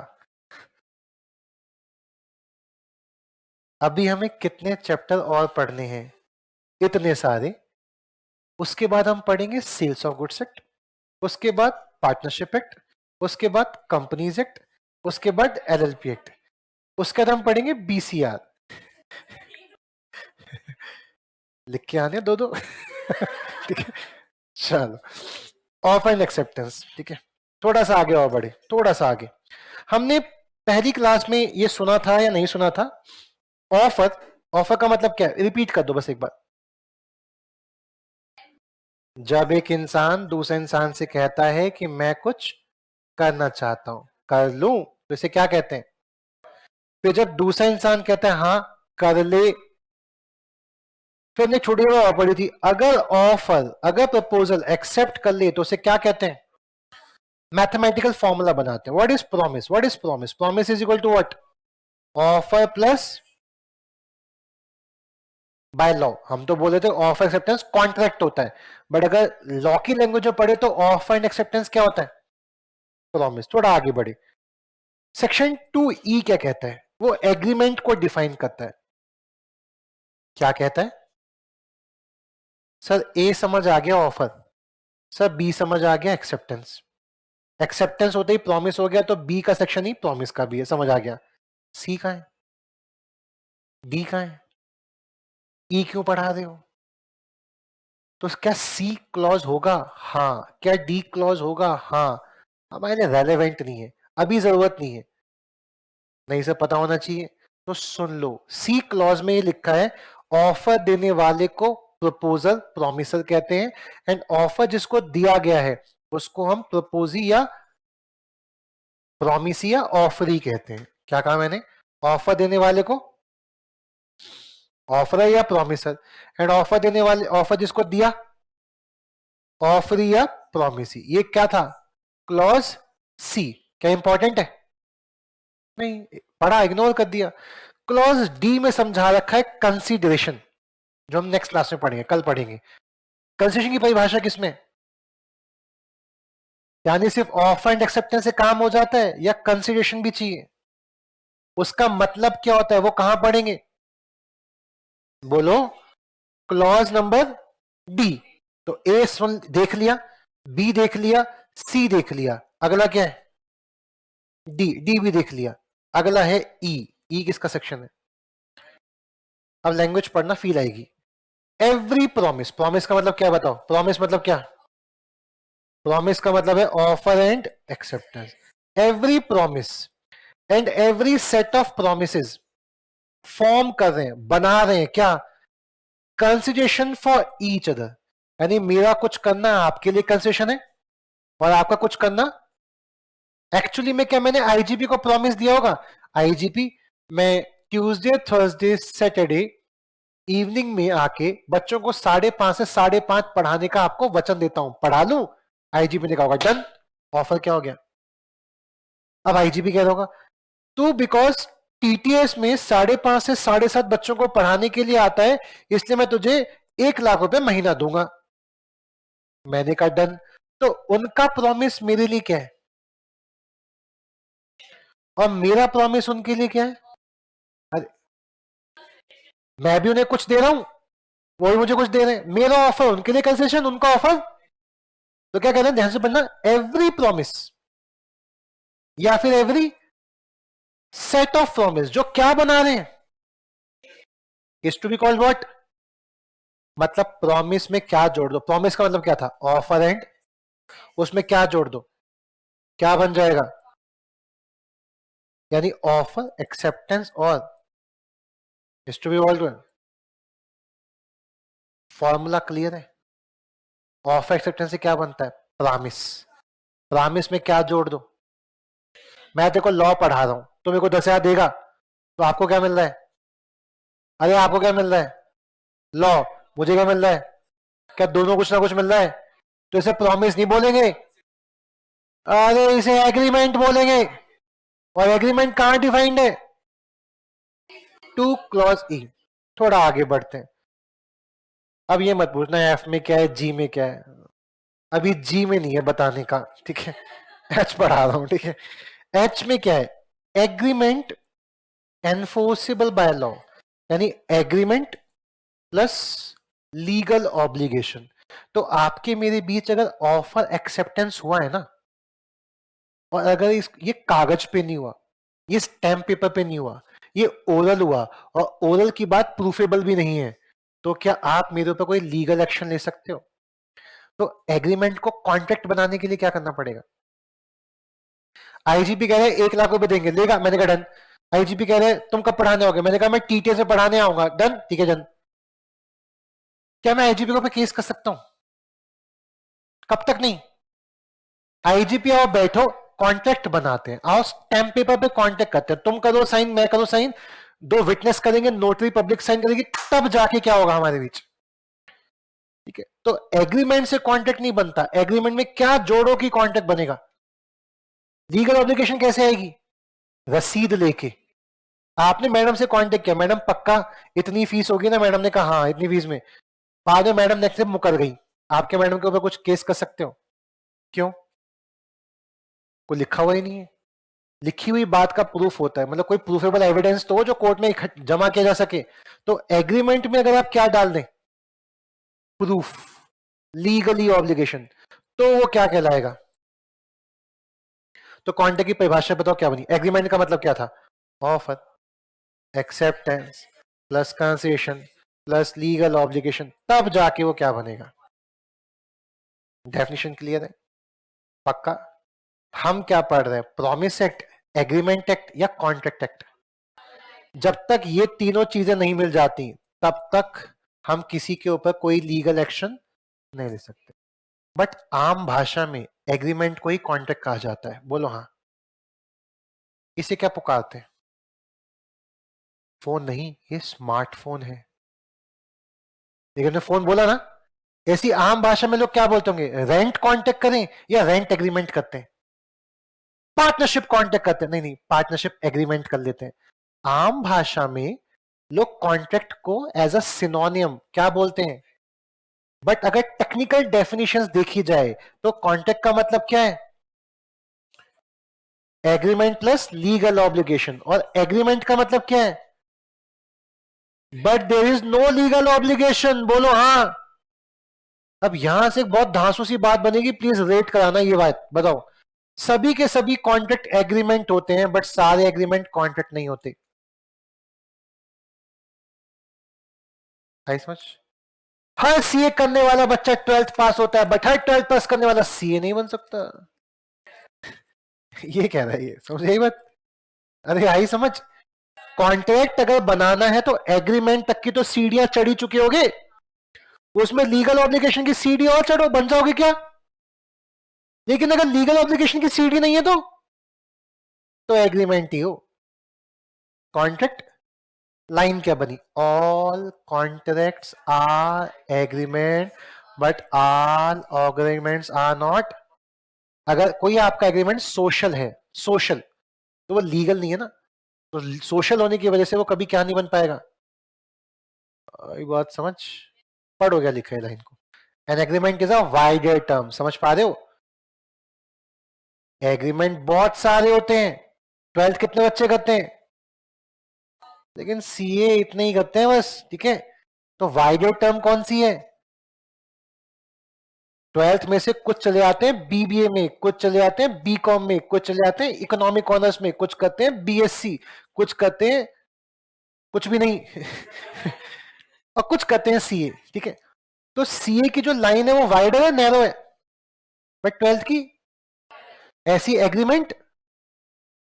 अभी हमें कितने चैप्टर और पढ़ने हैं? इतने सारे। उसके बाद हम पढ़ेंगे सेल्स ऑफ गुड्स एक्ट, उसके बाद पार्टनरशिप एक्ट, उसके बाद कंपनीज एक्ट, उसके बाद एलएलपी एक्ट, उसके बाद हम पढ़ेंगे बीसीआर। लिख के आने दो दो। ठीक है, चलो ऑफर एंड एक्सेप्टेंस, ठीक है। थोड़ा सा आगे और बढ़े, थोड़ा सा आगे। हमने पहली क्लास में ये सुना था या नहीं सुना था? ऑफर, ऑफर का मतलब क्या है? रिपीट कर दो बस एक बार। जब एक इंसान दूसरे इंसान से कहता है कि मैं कुछ करना चाहता हूं, कर लूं, तो इसे क्या कहते हैं? फिर जब दूसरा इंसान कहता है हाँ कर ले, फिर ने छोटी और पड़ी थी, अगर ऑफर, अगर प्रपोजल एक्सेप्ट कर ले तो उसे क्या कहते हैं? मैथमेटिकल फॉर्मूला बनाते हैं। What is promise? What is promise? Promise is equal to what? Offer plus by law. हम तो बोले थे ऑफर एक्सेप्टेंस कॉन्ट्रैक्ट होता है, बट अगर लॉ की लैंग्वेज में पढ़े तो ऑफर एंड एक्सेप्टेंस क्या होता है? प्रॉमिस। थोड़ा आगे बढ़े, सेक्शन 2E क्या कहता है? वो एग्रीमेंट को डिफाइन करता है। क्या कहता है? सर ए समझ आ गया ऑफर, सर बी समझ आ गया एक्सेप्टेंस। एक्सेप्टेंस होते ही प्रॉमिस हो गया, तो बी का सेक्शन ही प्रॉमिस का भी है, समझ आ गया। सी का है, डी का है, ई क्यों पढ़ा रहे हो? तो क्या सी क्लॉज होगा? हाँ। क्या डी क्लॉज होगा? हाँ। हमारे लिए रेलेवेंट नहीं है, अभी जरूरत नहीं है, नहीं से पता होना चाहिए। तो सुन लो, सी क्लॉज में ये लिखा है ऑफर देने वाले को प्रपोजल प्रॉमिसर कहते हैं, एंड ऑफर जिसको दिया गया है उसको हम प्रपोजी या प्रॉमिसी या ऑफरी कहते हैं। क्या कहा मैंने? ऑफर देने वाले को ऑफर या प्रॉमिसर, एंड ऑफर देने वाले, ऑफर जिसको दिया ऑफर या प्रॉमिस। ये क्या था? Clause C. क्या इंपॉर्टेंट है? नहीं पढ़ा, इग्नोर कर दिया। क्लॉज डी में समझा रखा है कंसीडरेशन, जो हम नेक्स्ट क्लास में पढ़ेंगे, कल पढ़ेंगे। कंसीडरेशन की परिभाषा किसमें? यानी सिर्फ ऑफर एंड एक्सेप्टेंस से काम हो जाता है या कंसीडरेशन भी चाहिए? उसका मतलब क्या होता है वो कहां पढ़ेंगे? बोलो। Clause number D. तो ए देख लिया, बी देख लिया, सी देख लिया, अगला क्या है? डी। डी भी देख लिया, अगला है ई। ई किसका सेक्शन है? अब लैंग्वेज पढ़ना, फील आएगी। एवरी प्रॉमिस, प्रॉमिस का मतलब क्या बताओ? प्रॉमिस मतलब क्या? प्रॉमिस का मतलब है offer and acceptance. Every promise and every set of promises form कर रहे हैं, बना रहे हैं क्या? Consideration for each other. यानी मेरा कुछ करना आपके लिए कंसिडरेशन है और आपका कुछ करना। एक्चुअली में क्या मैंने आईजीपी को प्रॉमिस दिया होगा? आईजीपी मैं ट्यूसडे थर्सडे सैटरडे इवनिंग में आके बच्चों को 5:30 से 5:30 पढ़ाने का आपको वचन देता हूं, पढ़ा लूं। आईजीपी ने कहा होगा डन। ऑफर क्या हो गया? अब आईजीपी कह रहा होगा तो बिकॉज टीटीएस में 5:30 से 7:30 बच्चों को पढ़ाने के लिए आता है, इसलिए मैं तुझे 1 लाख रुपए महीना दूंगा। मैंने कहा डन। तो उनका प्रॉमिस मेरे लिए क्या है और मेरा प्रॉमिस उनके लिए क्या है? अरे मैं भी उन्हें कुछ दे रहा हूं, वो भी मुझे कुछ दे रहे हैं। मेरा ऑफर उनके लिए कंसेशन, उनका ऑफर। तो क्या कह रहे हैं, ध्यान से पढ़ना। एवरी प्रॉमिस या फिर एवरी सेट ऑफ प्रॉमिस जो क्या बना रहे हैं is to be called what? मतलब प्रॉमिस में क्या जोड़ दो? प्रॉमिस का मतलब क्या था? ऑफर एंड उसमें क्या जोड़ दो, क्या बन जाएगा? यानी ऑफर एक्सेप्टेंस और is to be called. Formula clear है? ऑफर एक्सेप्टेंस से क्या बनता है? प्रॉमिस। प्रॉमिस में क्या जोड़ दो? मैं देखो लॉ पढ़ा रहा हूं तो मेरे को 10,000 देगा, तो आपको क्या मिल रहा है? अरे आपको क्या मिल रहा है? लॉ। मुझे क्या मिल रहा है? क्या दोनों कुछ ना कुछ मिल रहा है? तो इसे प्रॉमिस नहीं बोलेंगे, अरे इसे एग्रीमेंट बोलेंगे। और एग्रीमेंट कहां डिफाइंड है? 2 क्लॉज ई। थोड़ा आगे बढ़ते हैं। अब ये मत पूछना एफ में क्या है, जी में क्या है, अभी जी में नहीं है बताने का, ठीक है। एच पढ़ा रहा हूं, ठीक है। एच में क्या है? एग्रीमेंट एनफोर्सेबल बाय लॉ, यानी एग्रीमेंट प्लस लीगल ऑब्लिगेशन। तो आपके मेरे बीच अगर ऑफर एक्सेप्टेंस हुआ है ना, और अगर ये कागज पे नहीं हुआ, ये स्टैम्प पेपर पे नहीं हुआ, ये ओरल हुआ, और ओरल की बात प्रूफेबल भी नहीं है, तो क्या आप मेरे ऊपर कोई लीगल एक्शन ले सकते हो? तो एग्रीमेंट को कॉन्ट्रैक्ट बनाने के लिए क्या करना पड़ेगा? आईजीपी कह रहे हैं 1 लाख रुपए देंगे, लेगा? मैंने कहा डन। आईजीपी कह रहे हैं तुम कब पढ़ाने आओगे? मैंने कहा मैं टीटीए से पढ़ाने आऊंगा। डन, ठीक है डन। क्या मैं आईजीपी को पे केस कर सकता हूं? कब तक नहीं? आईजीपी आओ बैठो, कॉन्ट्रैक्ट बनाते हैं, आओ स्टैम्प पेपर पे कॉन्ट्रैक्ट करते हैं, तुम करो साइन, मैं करो साइन, 2 विटनेस करेंगे, नोटरी पब्लिक साइन करेगी, तब जाके क्या होगा हमारे बीच? ठीक है। तो एग्रीमेंट से कॉन्ट्रैक्ट नहीं बनता, एग्रीमेंट में क्या जोड़ो कि कॉन्ट्रैक्ट बनेगा। लीगल ऑब्लिगेशन कैसे आएगी? रसीद लेके। आपने मैडम से कांटेक्ट किया, मैडम पक्का इतनी फीस होगी ना? मैडम ने कहा हाँ इतनी फीस में। बाद में मैडम नेक्स्ट मुकर गई, आपके मैडम के ऊपर कुछ केस कर सकते हो? क्यों? कोई लिखा हुआ ही नहीं है। लिखी हुई बात का प्रूफ होता है, मतलब कोई प्रूफेबल एविडेंस तो हो जो कोर्ट में जमा किया जा सके। तो एग्रीमेंट में अगर आप क्या डाल दें? प्रूफ, लीगली ऑब्लिगेशन, तो वो क्या कहलाएगा? तो कॉन्ट्रैक्ट की परिभाषा बताओ क्या बनी? एग्रीमेंट का मतलब क्या था? Offer acceptance plus concession plus legal obligation, तब जाके वो क्या बनेगा? डेफिनेशन क्लियर है? पक्का? हम क्या पढ़ रहे हैं? प्रॉमिस एक्ट, एग्रीमेंट एक्ट या कॉन्ट्रैक्ट एक्ट? जब तक ये तीनों चीजें नहीं मिल जाती तब तक हम किसी के ऊपर कोई लीगल एक्शन नहीं ले सकते। बट आम भाषा में एग्रीमेंट को ही कॉन्ट्रैक्ट कहा जाता है। बोलो हाँ। इसे क्या पुकारते हैं? फोन नहीं, ये स्मार्टफोन है। लेकिन हमने फोन बोला ना, ऐसी आम भाषा में लोग क्या बोलते होंगे, रेंट कॉन्टेक्ट करें या रेंट एग्रीमेंट करते हैं, पार्टनरशिप कॉन्टेक्ट करते हैं, नहीं नहीं पार्टनरशिप एग्रीमेंट कर लेते हैं। आम भाषा में लोग कॉन्ट्रैक्ट को एज अ सिनोनियम क्या बोलते हैं, बट अगर टेक्निकल डेफिनेशंस देखी जाए तो कॉन्ट्रैक्ट का मतलब क्या है, एग्रीमेंट प्लस लीगल ऑब्लिगेशन, और एग्रीमेंट का मतलब क्या है, but there is no legal obligation. बोलो हाँ। अब यहां से बहुत धांसू सी बात बनेगी, प्लीज रेट कराना ये बात बताओ। सभी के सभी कॉन्ट्रैक्ट एग्रीमेंट होते हैं, बट सारे एग्रीमेंट कॉन्ट्रैक्ट नहीं होते। आई समझ? हर सीए करने वाला बच्चा 12th पास होता है, बट हर 12th पास करने वाला सीए नहीं बन सकता। ये कह रहा है, ये समझ यही बात। अरे आई समझ, कॉन्ट्रैक्ट अगर बनाना है तो एग्रीमेंट तक की तो सीढ़ियां चढ़ी चुके होगे, उसमें लीगल ऑब्लिगेशन की सीढ़ी और चढ़ो, बन जाओगे क्या। लेकिन अगर लीगल ऑब्लिगेशन की सीढ़ी नहीं है तो एग्रीमेंट ही हो। कॉन्ट्रैक्ट लाइन क्या बनी, all contracts are agreement but all agreements are not. अगर कोई आपका एग्रीमेंट सोशल है, सोशल, तो वो लीगल नहीं है ना, तो सोशल होने की वजह से वो कभी क्या नहीं बन पाएगा। ये बात समझ पढ़ हो गया लिखा है लाइन को। An agreement is a wider term, समझ पा रहे हो। एग्रीमेंट बहुत सारे होते हैं, 12th कितने बच्चे करते हैं, लेकिन सीए इतने ही करते हैं बस, ठीक है। तो वाइडर टर्म कौन सी है, 12th में से कुछ चले आते हैं बीबीए में, कुछ चले आते हैं बीकॉम में, कुछ चले आते हैं इकोनॉमिक ऑनर्स में, कुछ करते हैं बीएससी, कुछ करते हैं कुछ भी नहीं और कुछ करते हैं सीए, ठीक है। तो सीए की जो लाइन है वो वाइडर है नैरो है, बट 12th की ऐसी एग्रीमेंट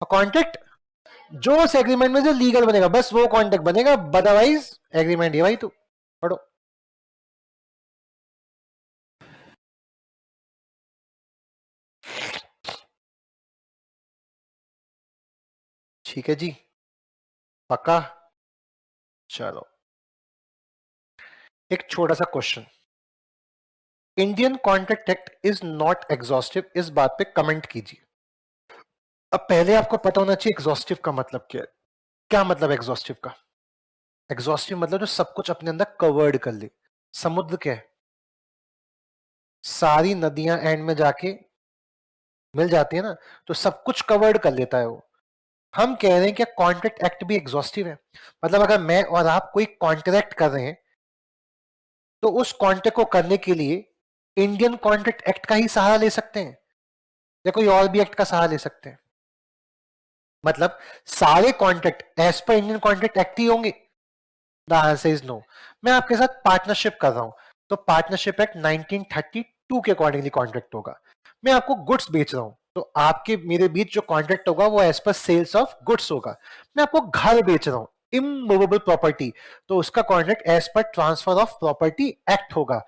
और कॉन्ट्रैक्ट, जो उस एग्रीमेंट में जो लीगल बनेगा बस वो कॉन्ट्रैक्ट बनेगा, अदरवाइज एग्रीमेंट है भाई। तू पढ़ो। ठीक है जी, पक्का। चलो एक छोटा सा question, Indian contract act is not exhaustive, इस बात पे कमेंट कीजिए। अब पहले आपको पता होना चाहिए एग्जॉस्टिव का मतलब क्या है। क्या मतलब एग्जॉस्टिव का, एग्जॉस्टिव मतलब जो सब कुछ अपने अंदर कवर्ड कर ले। समुद्र क्या है, सारी नदियां एंड में जाके मिल जाती है ना, तो सब कुछ कवर्ड कर लेता है वो। हम कह रहे हैं कि कॉन्ट्रैक्ट एक्ट भी एग्जॉस्टिव है, मतलब अगर मैं और आप कोई कॉन्ट्रैक्ट कर रहे हैं तो उस कॉन्ट्रैक्ट को करने के लिए इंडियन कॉन्ट्रैक्ट एक्ट का ही सहारा ले सकते हैं या कोई और भी एक्ट का सहारा ले सकते हैं। मतलब सारे contract as per Indian contract act ही होंगे, द आंसर इज नो। मैं आपके साथ पार्टनरशिप कर रहा हूं तो पार्टनरशिप एक्ट 1932 के अकॉर्डिंगली कॉन्ट्रैक्ट होगा। मैं आपको गुड्स बेच रहा हूं तो आपके मेरे बीच जो कॉन्ट्रैक्ट होगा वो as per sales of goods होगा। मैं आपको घर बेच रहा हूं, इमूवेबल प्रॉपर्टी, तो उसका contract as per transfer of property act होगा।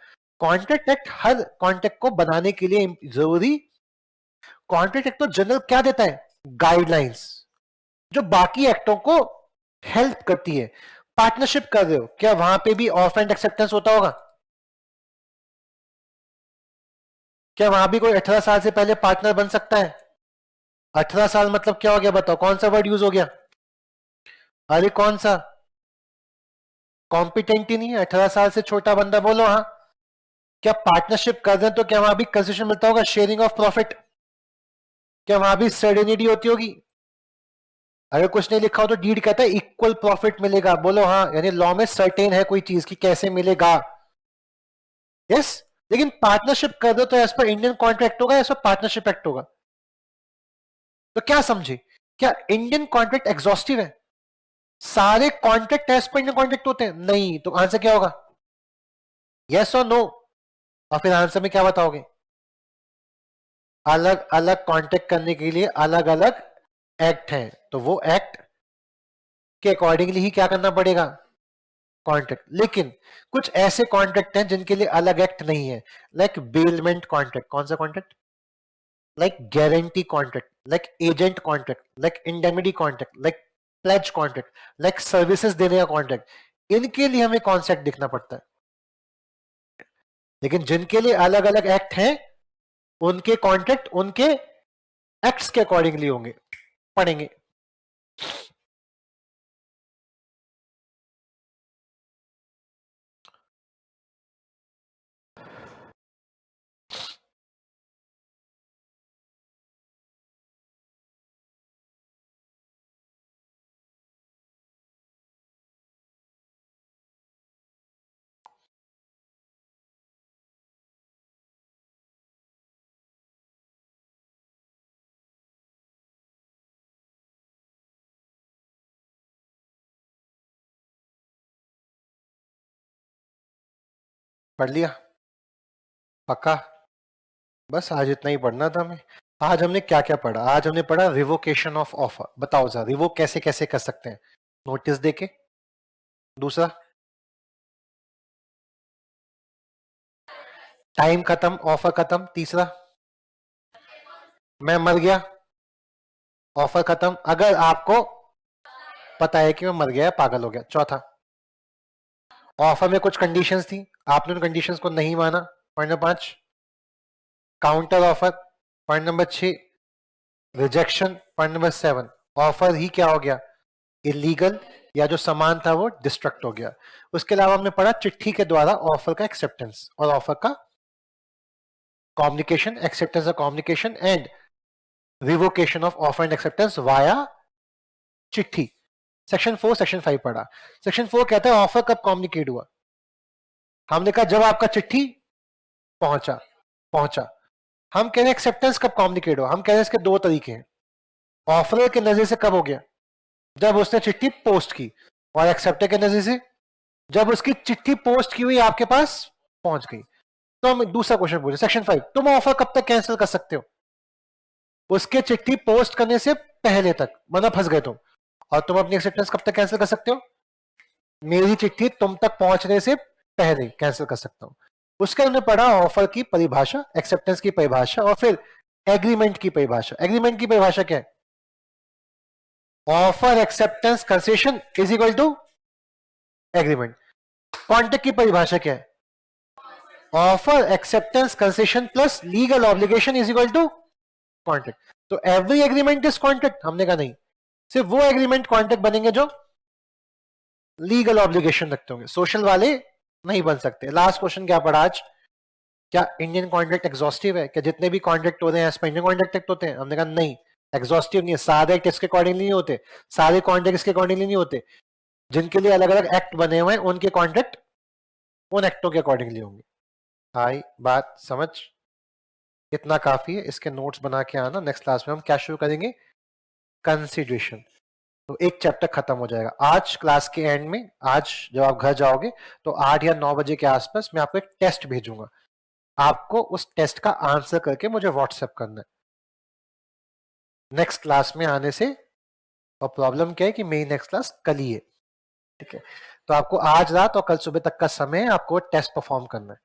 कॉन्ट्रैक्ट एक्ट हर कॉन्ट्रैक्ट को बनाने के लिए जरूरी, कॉन्ट्रैक्ट एक्ट तो जनरल क्या देता है, गाइडलाइंस, जो बाकी एक्टों को हेल्प करती है। पार्टनरशिप कर रहे हो, क्या वहां पे भी ऑफ एंड एक्सेप्टेंस होता होगा, क्या वहां भी कोई 18 साल से पहले पार्टनर बन सकता है। 18 साल मतलब क्या हो गया बताओ, कौन सा वर्ड यूज हो गया, अरे कौन सा, कॉम्पिटेंट ही नहीं है 18 साल से छोटा बंदा, बोलो हाँ। क्या पार्टनरशिप कर रहे हैं तो क्या वहां भी कंसेशन मिलता होगा, शेयरिंग ऑफ प्रॉफिट, क्या वहां भी सर्टेनिटी होती होगी। अगर कुछ नहीं लिखा हो तो डीड कहता है इक्वल प्रॉफिट मिलेगा, बोलो हाँ, यानी लॉ में सर्टेन है कोई चीज की कैसे मिलेगा। यस, लेकिन पार्टनरशिप कर दो तो एज पर इंडियन कॉन्ट्रैक्ट होगा, एज पर पार्टनरशिप एक्ट होगा। तो क्या समझे, क्या इंडियन कॉन्ट्रैक्ट एग्जॉस्टिव है, सारे contract as per Indian contract होते हैं, नहीं। तो आंसर क्या होगा, यस और नो, और फिर आंसर में क्या बताओगे, अलग अलग कॉन्ट्रैक्ट करने के लिए अलग अलग एक्ट हैं, तो वो एक्ट के अकॉर्डिंगली ही क्या करना पड़ेगा, कॉन्ट्रैक्ट। लेकिन कुछ ऐसे कॉन्ट्रैक्ट हैं जिनके लिए अलग एक्ट नहीं है, लाइक बेलमेंट कॉन्ट्रैक्ट, कौन सा contract, like guarantee contract, like agent contract, like indemnity contract, like pledge contract, like services देने का कॉन्ट्रैक्ट, इनके लिए हमें कॉन्सेप्ट देखना पड़ता है। लेकिन जिनके लिए अलग अलग एक्ट हैं, उनके कॉन्ट्रैक्ट उनके एक्ट्स के अकॉर्डिंगली होंगे, पढ़ेंगे। पढ़ लिया पक्का? बस आज इतना ही पढ़ना था हमें। आज हमने क्या क्या पढ़ा? आज हमने पढ़ा रिवोकेशन ऑफ ऑफर। बताओ जरा रिवोक कैसे कैसे कर सकते हैं? नोटिस देके। दूसरा, टाइम खत्म, ऑफर खत्म। तीसरा, मैं मर गया, ऑफर खत्म, अगर आपको पता है कि मैं मर गया, पागल हो गया। चौथा, ऑफर में कुछ कंडीशंस थी, आपने उन कंडीशंस को नहीं माना, point number 5। Counter offer, point number 6। Rejection, point number 7। Offer ही क्या हो गया? इलीगल, या जो सामान था वो डिस्ट्रक्ट हो गया। उसके अलावा हमने पढ़ा चिट्ठी के द्वारा ऑफर का एक्सेप्टेंस और ऑफर का communication, acceptance of communication and revocation of offer and acceptance via चिट्ठी। सेक्शन 4 सेक्शन 5 पढ़ा। सेक्शन 4 कहता है ऑफर कब कम्युनिकेट हुआ। हमने कहा जब आपका चिट्ठी पहुंचा। हम कह रहे हैं एक्सेप्टेंस कब कम्युनिकेट हुआ। हम कह रहे हैं इसके दो तरीके हैं। ऑफर के नजर से कब हो गया? जब उसने चिट्ठी पोस्ट की। और एक्सेप्टर के नजर से जब उसकी चिट्ठी पोस्ट की हुई आपके पास पहुंच गई। तो हम दूसरा क्वेश्चन पूछे, सेक्शन 5, तुम ऑफर कब तक कैंसिल कर सकते हो? उसके चिट्ठी पोस्ट करने से पहले तक, मतलब फंस गए तुम। और तुम अपनी एक्सेप्टेंस कब तक कैंसिल कर सकते हो? मेरी चिट्ठी तुम तक पहुंचने से पहले कैंसिल कर सकता हूं। उसके हमने पढ़ा ऑफर की परिभाषा, एक्सेप्टेंस की परिभाषा और फिर एग्रीमेंट की परिभाषा। एग्रीमेंट की परिभाषा क्या है? Offer acceptance concession is equal to agreement. Contract की परिभाषा क्या है? Offer acceptance concession plus legal obligation is equal to contract. तो एवरी एग्रीमेंट इज कॉन्ट्रैक्ट? हमने कहा नहीं, सिर्फ वो एग्रीमेंट कॉन्ट्रैक्ट बनेंगे जो लीगल ऑब्लिगेशन रखते होंगे, सोशल वाले नहीं बन सकते। लास्ट क्वेश्चन क्या पढ़ा आज? क्या इंडियन कॉन्ट्रैक्ट एग्जॉस्टिव है? क्या जितने भी कॉन्ट्रैक्ट हो रहे हैं इंडियन कॉन्ट्रैक्ट एक्ट होते हैं? हमने कहा नहीं, एग्जॉस्टिव नहीं है। सारे एक्ट इसके अकॉर्डिंगली नहीं होते, सारे कॉन्ट्रैक्ट इसके अकॉर्डिंगली नहीं होते। जिनके लिए अलग अलग एक्ट बने हुए हैं उनके कॉन्ट्रैक्ट उन एक्टों के अकॉर्डिंगली होंगे। आई बात समझ? इतना काफी है। इसके नोट्स बना के आना। नेक्स्ट क्लास में हम क्या शुरू करेंगे? कंसिडरेशन। तो एक चैप्टर खत्म हो जाएगा आज क्लास के एंड में। आज जब आप घर जाओगे तो 8 या 9 बजे के आसपास मैं आपको एक टेस्ट भेजूंगा। आपको उस टेस्ट का आंसर करके मुझे व्हाट्सएप करना है नेक्स्ट क्लास में आने से। और प्रॉब्लम क्या है कि मेरी नेक्स्ट क्लास कल ही है, ठीक है? तो आपको आज रात और कल सुबह तक का समय आपको टेस्ट परफॉर्म करना है,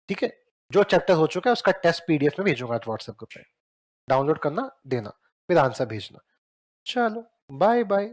ठीक है? जो चैप्टर हो चुका है उसका टेस्ट पीडीएफ में भेजूंगा व्हाट्सएप ग्रुप पे। डाउनलोड करना, देना, फिर आंसर भेजना। चलो बाय बाय।